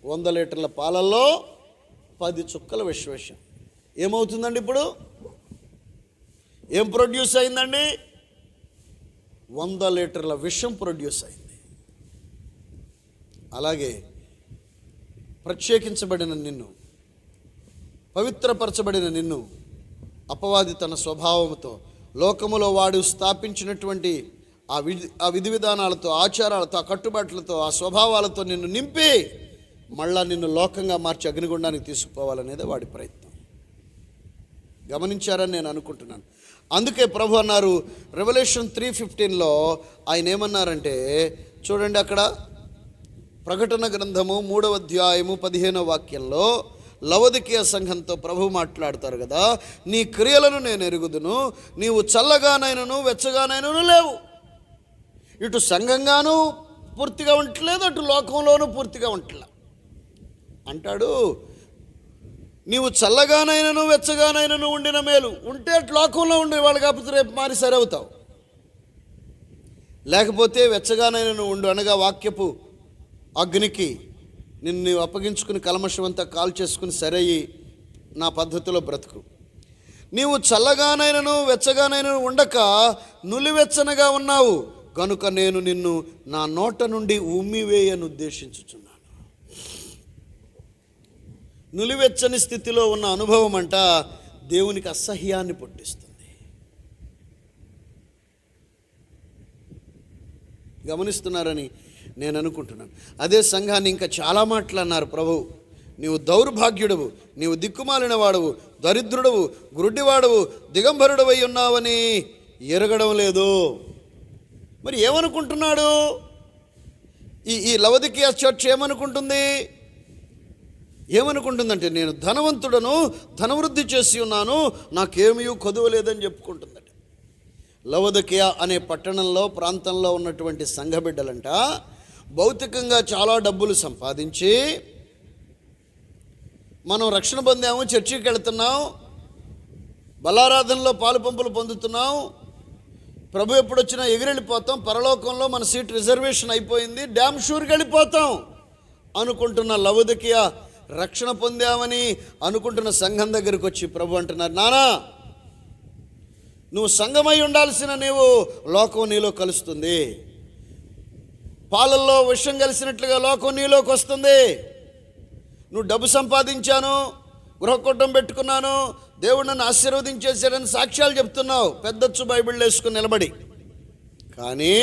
100 లీటర్ల పాలల్లో 10 చుక్కల విషం వేసాం. ఏమవుతుందండి? ఇప్పుడు ఏం ప్రొడ్యూస్ అయిందండి? 100 లీటర్ల విషం ప్రొడ్యూస్ అయింది. అలాగే ప్రత్యేకించబడిన నిన్ను, పవిత్రపరచబడిన నిన్ను అపవాది తన స్వభావంతో లోకములో వాడు స్థాపించినటువంటి ఆ విధి విధానాలతో, ఆచారాలతో, ఆ కట్టుబాట్లతో, ఆ స్వభావాలతో నిన్ను నింపి మళ్ళా నిన్ను లోకంగా మార్చి అగ్నిగుండానికి తీసుకుపోవాలనేది వాడి ప్రయత్నం. గమనించారని నేను అనుకుంటున్నాను. అందుకే ప్రభు అన్నారు రెవల్యూషన్ 3:15లో ఆయన ఏమన్నారంటే, చూడండి అక్కడ ప్రకటన గ్రంథము 3వ అధ్యాయము 15వ వాక్యంలో లవొదికీయ సంఘంతో ప్రభు మాట్లాడతారు కదా, నీ క్రియలను నేను ఎరుగుదును, నీవు చల్లగానైనను వెచ్చగానైనను లేవు. ఇటు సంఘంగాను పూర్తిగా ఉండట్లేదు, అటు లోకంలోనూ పూర్తిగా ఉండట్లే అంటాడు. నీవు చల్లగానైనను వెచ్చగానైనను ఉండిన మేలు. ఉంటే లోకంలో ఉండేవాళ్ళు కాకపోతే రేపు మారి సరవుతావు. లేకపోతే వెచ్చగానైనను ఉండు అనగా వాక్యపు అగ్నికి నిన్ను నీవు అప్పగించుకుని కల్మషం అంతా కాల్ చేసుకుని సరయ్యి నా పద్ధతిలో బ్రతుకు. నీవు చల్లగానైనను వెచ్చగానైనను ఉండక నులివెచ్చనగా ఉన్నావు కనుక నేను నిన్ను నా నోట నుండి ఉమ్మివేయను ఉద్దేశించుచున్నాను. నులివెచ్చని స్థితిలో ఉన్న అనుభవం అంట దేవునికి అసహ్యాన్ని పుట్టిస్తుంది. గమనిస్తున్నారని నేను అనుకుంటున్నాను. అదే సంఘాన్ని ఇంకా చాలా మాటలు అన్నారు ప్రభు. నీవు దౌర్భాగ్యుడవు, నీవు దిక్కుమాలిన వాడవు, దరిద్రుడవు, గురుడివాడవు, దిగంబరుడవై ఉన్నావని ఎరగడం లేదు. మరి ఏమనుకుంటున్నాడు? ఈ లవొదికీయ చర్చ్ ఏమనుకుంటుందంటే నేను ధనవంతుడను, ధనవృద్ధి చేసి ఉన్నాను, నాకేమీ కొదువలేదని చెప్పుకుంటుందట. లవొదికీయ అనే పట్టణంలో, ప్రాంతంలో ఉన్నటువంటి సంఘ బిడ్డలంట భౌతికంగా చాలా డబ్బులు సంపాదించి, మనం రక్షణ పొందాము, చర్చికి వెళుతున్నాం, బలారాధనలో పాలు పంపులు పొందుతున్నాం, ప్రభు ఎప్పుడొచ్చినా ఎగిరెళ్ళిపోతాం, పరలోకంలో మన సీట్ రిజర్వేషన్ అయిపోయింది, డ్యామ్ షూర్కి వెళ్ళిపోతాం అనుకుంటున్న లవొదికీయ రక్షణ పొందామని అనుకుంటున్న సంఘం దగ్గరికి వచ్చి ప్రభు అంటున్నారు, నానా నువ్వు సంఘమై ఉండాల్సిన నీవు లోకం నీలో కలుస్తుంది. పాలల్లో విషం కలిసినట్లుగా లోకం నీలోకి వస్తుంది. నువ్వు డబ్బు సంపాదించాను, గృహకూటం పెట్టుకున్నాను, దేవుడు నన్ను ఆశీర్వదించేశాడని సాక్ష్యాలు చెప్తున్నావు పెద్దచ్చు బైబిల్ వేసుకుని నిలబడి. కానీ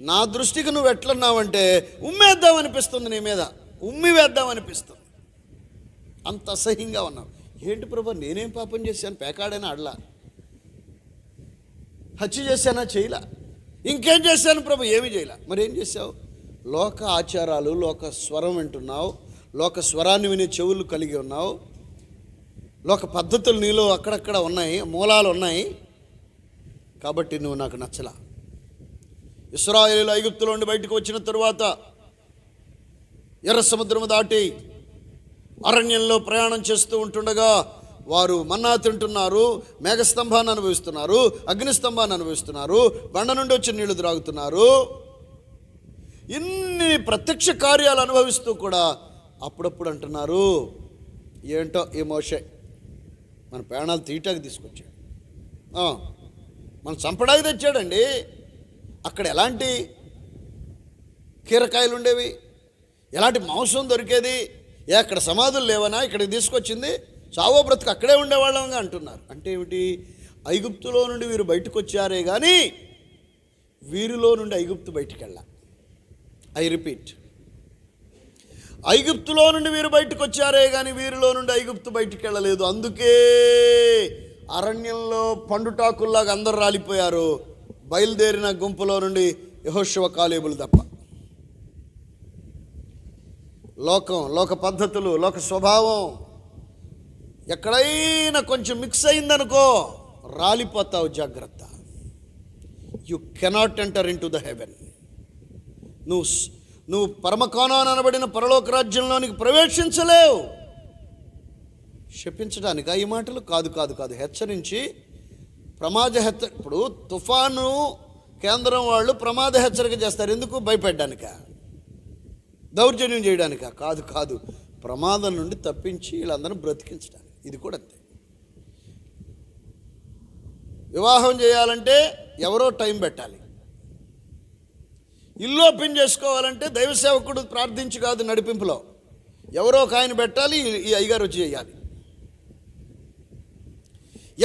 నా దృష్టికి నువ్వు ఎట్లన్నావంటే ఉమ్మేద్దామనిపిస్తుంది, నీ మీద ఉమ్మి వేద్దామనిపిస్తుంది. అంత అసహ్యంగా ఉన్నావు. ఏంటి ప్రభు, నేనేం పాపం చేశాను? పేకాడైనా ఆడలా, హత్య చేశానా? చేయలా. ఇంకేం చేశాను ప్రభు? ఏమీ చేయలా. మరి ఏం చేశావు? లోక ఆచారాలు, లోక స్వరం వింటున్నావు, లోక స్వరాన్ని వినే చెవులు కలిగి ఉన్నావు, లోక పద్ధతులు నీలో అక్కడక్కడ ఉన్నాయి, మూలాలు ఉన్నాయి. కాబట్టి నువ్వు నాకు నచ్చలా. ఇశ్రాయేలు ఐగుప్తులో నుండి బయటకు వచ్చిన తరువాత ఎర్ర సముద్రము దాటి అరణ్యంలో ప్రయాణం చేస్తూ ఉంటుండగా వారు మన్నా తింటున్నారు, మేఘస్తంభాన్ని అనుభవిస్తున్నారు, అగ్నిస్తంభాన్ని అనుభవిస్తున్నారు, బండ నుండి వచ్చి నీళ్లు త్రాగుతున్నారు. ఇన్ని ప్రత్యక్ష కార్యాలు అనుభవిస్తూ కూడా అప్పుడప్పుడు అంటున్నారు, ఏంటో ఈ మోషే మన ప్రాణాలు తీయటానికి తీసుకొచ్చాడు, మనం చంపడానికి తెచ్చాడండి. అక్కడ ఎలాంటి కీరకాయలు ఉండేవి, ఎలాంటి మాంసం దొరికేది, అక్కడ సమాధులు లేవనా, ఇక్కడికి తీసుకొచ్చింది, చావో బ్రతుకు అక్కడే ఉండేవాళ్ళంగా అంటున్నారు. అంటే ఏమిటి? ఐగుప్తులో నుండి వీరు బయటకు వచ్చారే కానీ వీరిలో నుండి ఐగుప్తు బయటికి వెళ్ళా. ఐ రిపీట్, ఐగుప్తులో నుండి వీరు బయటకు వచ్చారే కానీ వీరిలో నుండి ఐగుప్తు బయటికి వెళ్ళలేదు. అందుకే అరణ్యంలో పండుటాకుల్లాగా అందరు రాలిపోయారు. బయలుదేరిన గుంపులో నుండి యెహోషువ కాలేబులు తప్ప. లోక పద్ధతులు, లోక స్వభావం ఎక్కడైనా కొంచెం మిక్స్ అయిందనుకో రాలిపోతావు. జాగ్రత్త. You cannot enter in to the heaven. నువ్వు పరమకానాన్ అనబడిన పరలోక రాజ్యంలోనికి ప్రవేశించలేవు. శపించడానికి ఈ మాటలు కాదు. హెచ్చరించి ఇప్పుడు తుఫాను కేంద్రం వాళ్ళు ప్రమాద హెచ్చరిక చేస్తారు. ఎందుకు? భయపెట్టడానిక, దౌర్జన్యం చేయడానిక? కాదు. ప్రమాదం నుండి తప్పించి వీళ్ళందరూ బ్రతికించడానికి. ఇది కూడా అంతే. వివాహం చేయాలంటే ఎవరో టైం పెట్టాలి. ఇల్లు ఓపెన్ చేసుకోవాలంటే దైవ సేవకుడు ప్రార్థించి కాదు, నడిపింపులో ఎవరో ఒక ఆయన పెట్టాలి, ఈ అయ్యగారు వచ్చి చేయాలి.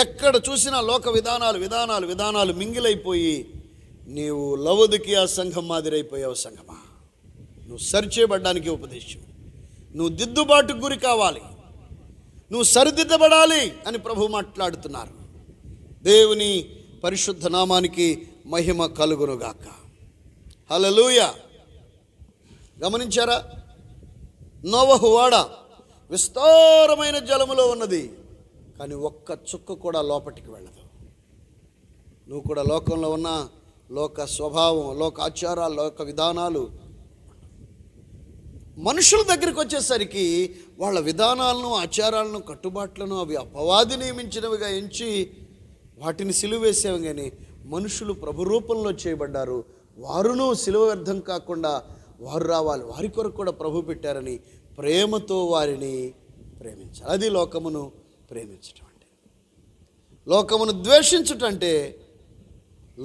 ఎక్కడ చూసినా లోక విధానాలు మింగిలైపోయి నీవు లవొదికీయ సంఘం మాదిరైపోయావు. సంఘమా, నువ్వు సరిచేయబడ్డానికి ఉపదేశం, నువ్వు దిద్దుబాటుకు గురి కావాలి, నువ్వు సరిదిద్దబడాలి అని ప్రభు మాట్లాడుతున్నారు. దేవుని పరిశుద్ధ నామానికి మహిమ కలుగునుగాక. హల్లెలూయా. గమనించారా? నోవహు ఓడ విస్తారమైన జలములో ఉన్నది, కానీ ఒక్క చుక్క కూడా లోపటికి వెళ్ళదు. నువ్వు కూడా లోకంలో ఉన్న లోక స్వభావం, లోక ఆచారాలు, లోక విధానాలు మనుషుల దగ్గరికి వచ్చేసరికి వాళ్ళ విధానాలను, ఆచారాలను, కట్టుబాట్లను అవి అపవాది నియమించినవిగా ఎంచి వాటిని సిలువ వేసేవి. కానీ మనుషులు ప్రభు రూపంలో చేయబడ్డారు. వారును సిలువ వ్యర్థం కాకుండా వారు రావాలి, వారి కొరకు కూడా ప్రభు పెట్టారని ప్రేమతో వారిని ప్రేమించాలి. అది లోకమును ప్రేమించటం అంటే. లోకమును ద్వేషించటం అంటే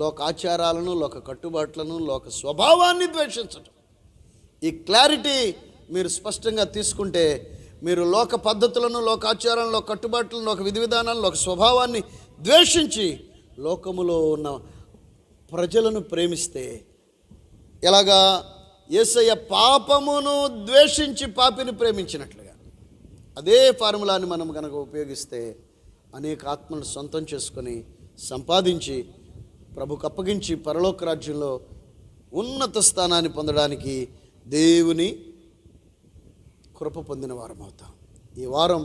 లోక ఆచారాలను, లోక కట్టుబాట్లను, లోక స్వభావాన్ని ద్వేషించటం. ఈ క్లారిటీ మీరు స్పష్టంగా తీసుకుంటే మీరు లోక పద్ధతులను, లోక ఆచారాలను, లోక కట్టుబాట్లను, లోక విధి విధానాలను, లోక స్వభావాన్ని ద్వేషించి లోకములో ఉన్న ప్రజలను ప్రేమిస్తే ఎలాగా? యేసయ్య పాపమును ద్వేషించి పాపిని ప్రేమించినట్లుగా అదే ఫార్ములాని మనం కనుక ఉపయోగిస్తే అనేక ఆత్మలను సొంతం చేసుకొని సంపాదించి ప్రభుకు అప్పగించి పరలోక రాజ్యంలో ఉన్నత స్థానాన్ని పొందడానికి దేవుని కృప పొందిన వారం అవుతాం. ఈ వారం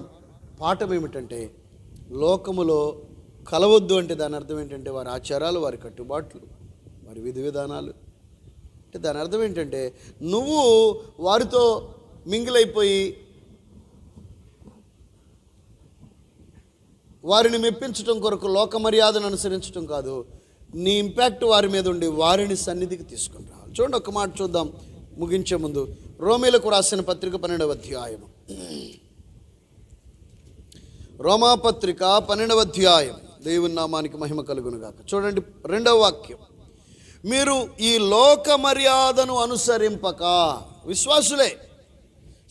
పాఠం ఏమిటంటే, లోకములో కలవద్దు అంటే దాని అర్థం ఏంటంటే వారి ఆచారాలు, వారి కట్టుబాట్లు, వారి విధి విధానాలు. అంటే దాని అర్థం ఏంటంటే నువ్వు వారితో మింగిలైపోయి వారిని మెప్పించటం కొరకు లోక మర్యాదను అనుసరించడం కాదు, నీ ఇంపాక్ట్ వారి మీద ఉండి వారిని సన్నిధికి తీసుకుని రావాలి. చూడండి, ఒక మాట చూద్దాం ముగించే ముందు. రోమీలకు రాసిన పత్రిక 12వ అధ్యాయం. రోమాపత్రిక 12వ అధ్యాయం. దేవుని నామానికి మహిమ కలుగునుగాక. చూడండి 2వ వాక్యం. మీరు ఈ లోక మర్యాదను అనుసరింపక, విశ్వాసులే,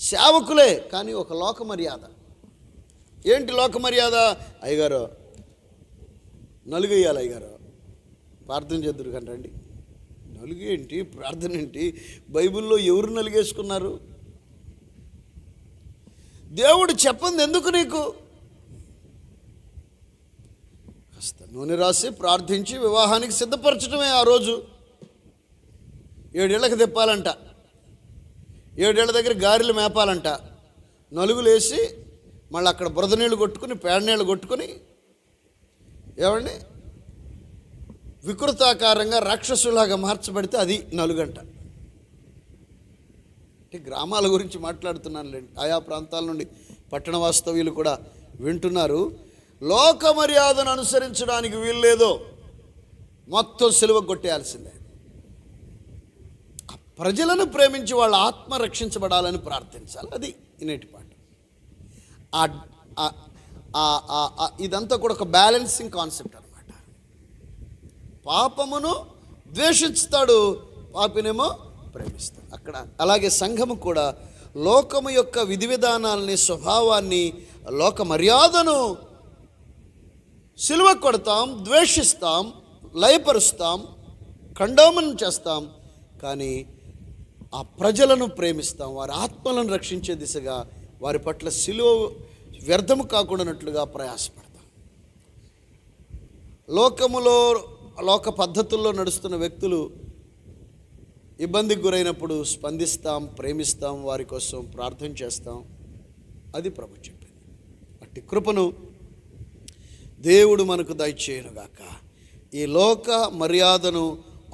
సేవకులే, కానీ ఒక లోక మర్యాద. ఏంటి లోక మర్యాద? అయ్యగారు నలుగేయాలి, అయ్యగారు ప్రార్థన చేద్దురు కానీ రండి. నలుగేంటి, ప్రార్థన ఏంటి? బైబిల్లో ఎవరు నలుగేసుకున్నారు? దేవుడు చెప్పంది ఎందుకు నీకు? కాస్త నూనె రాసి ప్రార్థించి వివాహానికి సిద్ధపరచడమే. ఆ రోజు 7 ఏళ్ళకి తిప్పాలంట, 7 ఏళ్ళ దగ్గర గారెలు మేపాలంట, నలుగులు వేసి మళ్ళీ అక్కడ బురద నీళ్ళు కొట్టుకుని, పేడ నీళ్ళు కొట్టుకుని, ఏమండి వికృతాకారంగా రాక్షసులాగా మార్చబడితే అది నలుగంట. అంటే గ్రామాల గురించి మాట్లాడుతున్నానులేండి, ఆయా ప్రాంతాల నుండి పట్టణ వాస్తవ్యులు కూడా వింటున్నారు. లోక మర్యాదను అనుసరించడానికి వీల్లేదో మొత్తం సిలువ కొట్టేయాల్సిందే. ప్రజలను ప్రేమించి వాళ్ళ ఆత్మ రక్షించబడాలని ప్రార్థించాలి. అది ఇనేటి పాట. ఇదంతా కూడా ఒక బ్యాలెన్సింగ్ కాన్సెప్ట్ అనమాట. పాపమును ద్వేషిస్తాడు, పాపినేమో ప్రేమిస్తాడు. అక్కడ అలాగే సంఘము కూడా లోకము యొక్క విధి విధానాలని, స్వభావాన్ని, లోక మర్యాదను సిలువ కొడతాం, ద్వేషిస్తాం, లయపరుస్తాం, ఖండోమనం చేస్తాం. కానీ ఆ ప్రజలను ప్రేమిస్తాం, వారి ఆత్మలను రక్షించే దిశగా వారి పట్ల సిలువ వ్యర్థము కాకుండానట్లుగా ప్రయాసపడతాం. లోకములో, లోక పద్ధతుల్లో నడుస్తున్న వ్యక్తులు ఇబ్బందికి గురైనప్పుడు స్పందిస్తాం, ప్రేమిస్తాం, వారి కోసం ప్రార్థన చేస్తాం. అది ప్రభు చెప్పింది. అట్టి కృపను దేవుడు మనకు దయచేయునుగాక. ఈ లోక మర్యాదను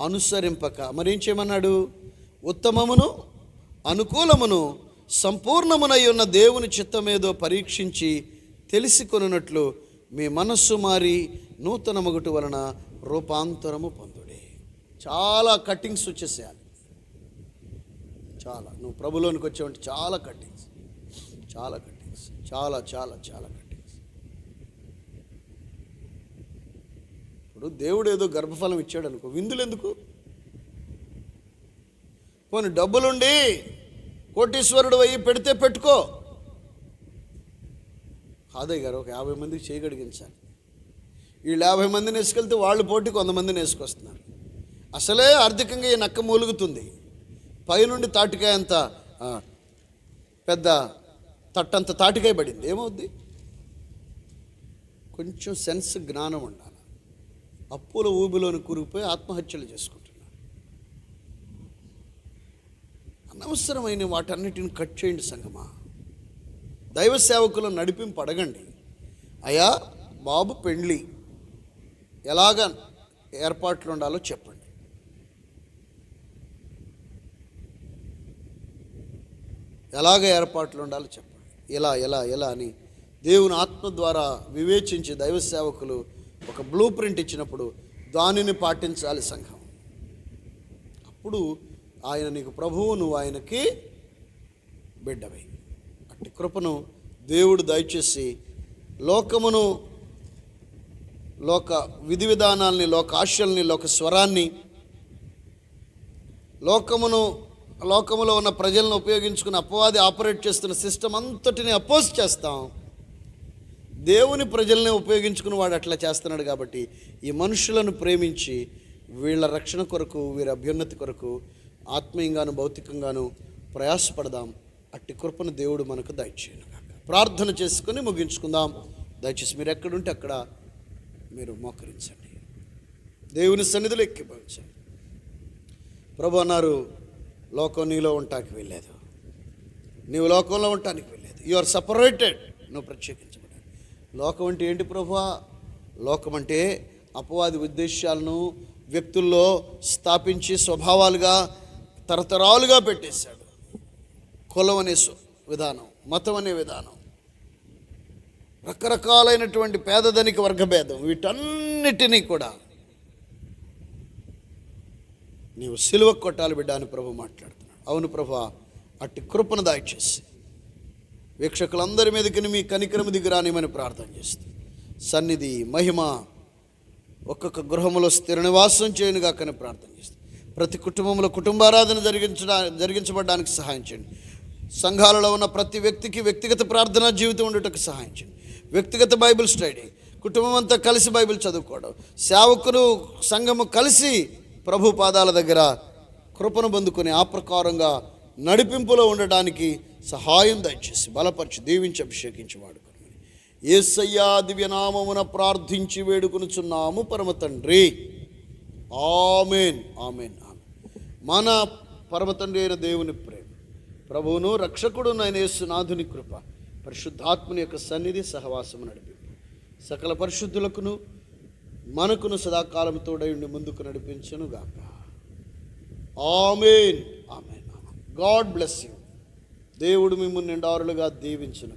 అనుసరింపక మరేం చేయమన్నాడు? ఉత్తమమును అనుకూలమును సంపూర్ణమునై ఉన్న దేవుని చిత్తమేదో పరీక్షించి తెలుసుకొనున్నట్లు మీ మనస్సు మారి నూతన మగుటు వలన రూపాంతరము పొందుడి. చాలా కట్టింగ్స్ వచ్చేసేయాలి. చాలా, నువ్వు ప్రభులోనికి వచ్చావంటే చాలా కట్టింగ్స్, చాలా కట్టింగ్స్, చాలా చాలా చాలా కట్టింగ్స్. ఇప్పుడు దేవుడు ఏదో గర్భఫలం ఇచ్చాడు అనుకో, విందులు ఎందుకు? పోనీ డబ్బులుండి కోటీశ్వరుడు అయ్యి పెడితే పెట్టుకో. కాదయ్య గారు, ఒక 50 మందికి చేయగలిగించాలి. వీళ్ళు 50 మందిని వేసుకెళ్తే వాళ్ళు పోటీ 100 మందిని వేసుకొస్తున్నారు. అసలే ఆర్థికంగా ఈ నక్క మూలుగుతుంది. పైనుండి తాటికాయ అంత పెద్ద తట్టంత తాటికాయ పడింది, ఏమవుద్ది? కొంచెం సెన్స్, జ్ఞానం ఉండాలి. అప్పుల ఊబిలోని కూరుకుపోయి ఆత్మహత్యలు చేసుకుంటున్నారు. అనవసరమైన వాటన్నిటిని కట్ చేయండి సంగమా. దైవ సేవకులను నడిపింపు అడగండి. అయ్యా బాబు పెండ్లి ఎలాగ ఏర్పాట్లు ఉండాలో చెప్పండి. ఎలాగ ఏర్పాట్లు ఉండాలో చెప్పండి. ఎలా ఎలా ఎలా అని దేవుని ఆత్మ ద్వారా వివేచించి దైవ సేవకులు ఒక బ్లూ ప్రింట్ ఇచ్చినప్పుడు దానిని పాటించాలి సంఘం. అప్పుడు ఆయన నీకు ప్రభువు, నువ్వు ఆయనకి బిడ్డవై. అట్టి కృపను దేవుడు దయచేసి లోకమును, లోక విధి విధానాల్ని, లోక ఆశల్ని, లోక స్వరాన్ని, లోకములో ఉన్న ప్రజలను ఉపయోగించుకుని అపవాది ఆపరేట్ చేస్తున్న సిస్టమ్ అంతటిని అపోజ్ చేస్తాం. దేవుని ప్రజల్ని ఉపయోగించుకుని వాడు అట్లా చేస్తున్నాడు. కాబట్టి ఈ మనుషులను ప్రేమించి వీళ్ళ రక్షణ కొరకు, వీరి అభ్యున్నతి కొరకు ఆత్మీయంగాను భౌతికంగాను ప్రయాసపడదాం. అట్టి కృపను దేవుడు మనకు దయచేయను కాక. ప్రార్థన చేసుకొని ముగించుకుందాం. దయచేసి మీరు ఎక్కడుంటే అక్కడ మీరు మోకరించండి, దేవుని సన్నిధిలో ఎక్కిపోయించండి. ప్రభు అన్నారు, లోకం నీలో ఉండటానికి వెళ్ళలేదు, నీవు లోకంలో ఉండటానికి వెళ్ళలేదు. యు ఆర్ సపరేటెడ్, నువ్వు ప్రత్యేకించబడ్డావు. లోకం అంటే ఏంటి ప్రభువా? లోకం అంటే అపవాది ఉద్దేశాలను వ్యక్తుల్లో స్థాపించి స్వభావాలుగా తరతరాలుగా పెట్టేశాడు. కులం అనే విధానం, మతం అనే విధానం, రకరకాలైనటువంటి పేదధనిక వర్గభేదం, వీటన్నిటినీ కూడా నీవు సిలువ కొట్టాలి బిడ్డ అని ప్రభు మాట్లాడుతున్నాడు. అవును ప్రభు, అట్టి కృపను దయచేసి వీక్షకులందరి మీదకి మీ కనికరము దిగిరానిమని ప్రార్థన చేస్తూ సన్నిధి మహిమ ఒక్కొక్క గృహంలో స్థిర నివాసం చేయనుగా కానీ ప్రార్థన చేస్తూ ప్రతి కుటుంబంలో కుటుంబారాధన జరిగించబడడానికి సహాయం చేయండి. సంఘాలలో ఉన్న ప్రతి వ్యక్తికి వ్యక్తిగత ప్రార్థనా జీవితం ఉండేటకు సహాయం చేయండి. వ్యక్తిగత బైబిల్ స్టడీ, కుటుంబం అంతా కలిసి బైబిల్ చదువుకోవడం, సేవకులు సంఘము కలిసి ప్రభు పాదాల దగ్గర కృపను పొందుకొని ఆ ప్రకారంగా నడిపింపులో ఉండడానికి సహాయం దయచేసి బలపరిచి దీవించి అభిషేకించి వాడుకోండి. యేసయ్యా దివ్యనామమున ప్రార్థించి వేడుకొనుచున్నాము పరమ తండ్రి, ఆమేన్ ఆమేన్ ఆమేన్. మన పరమ తండ్రి అయిన దేవుని ప్రేమ, ప్రభువును రక్షకుడు అయిన యేసునాథుని కృప, పరిశుద్ధాత్మని యొక్క సన్నిధి సహవాసము నడిపింపు సకల పరిశుద్ధులకును మనకును సదాకాలం తోడయుండి ముందుకు నడిపించును గాక. Amen amen amen. God bless you. దేవుడు మిమ్మల్ని నిండారులుగా దీవించును.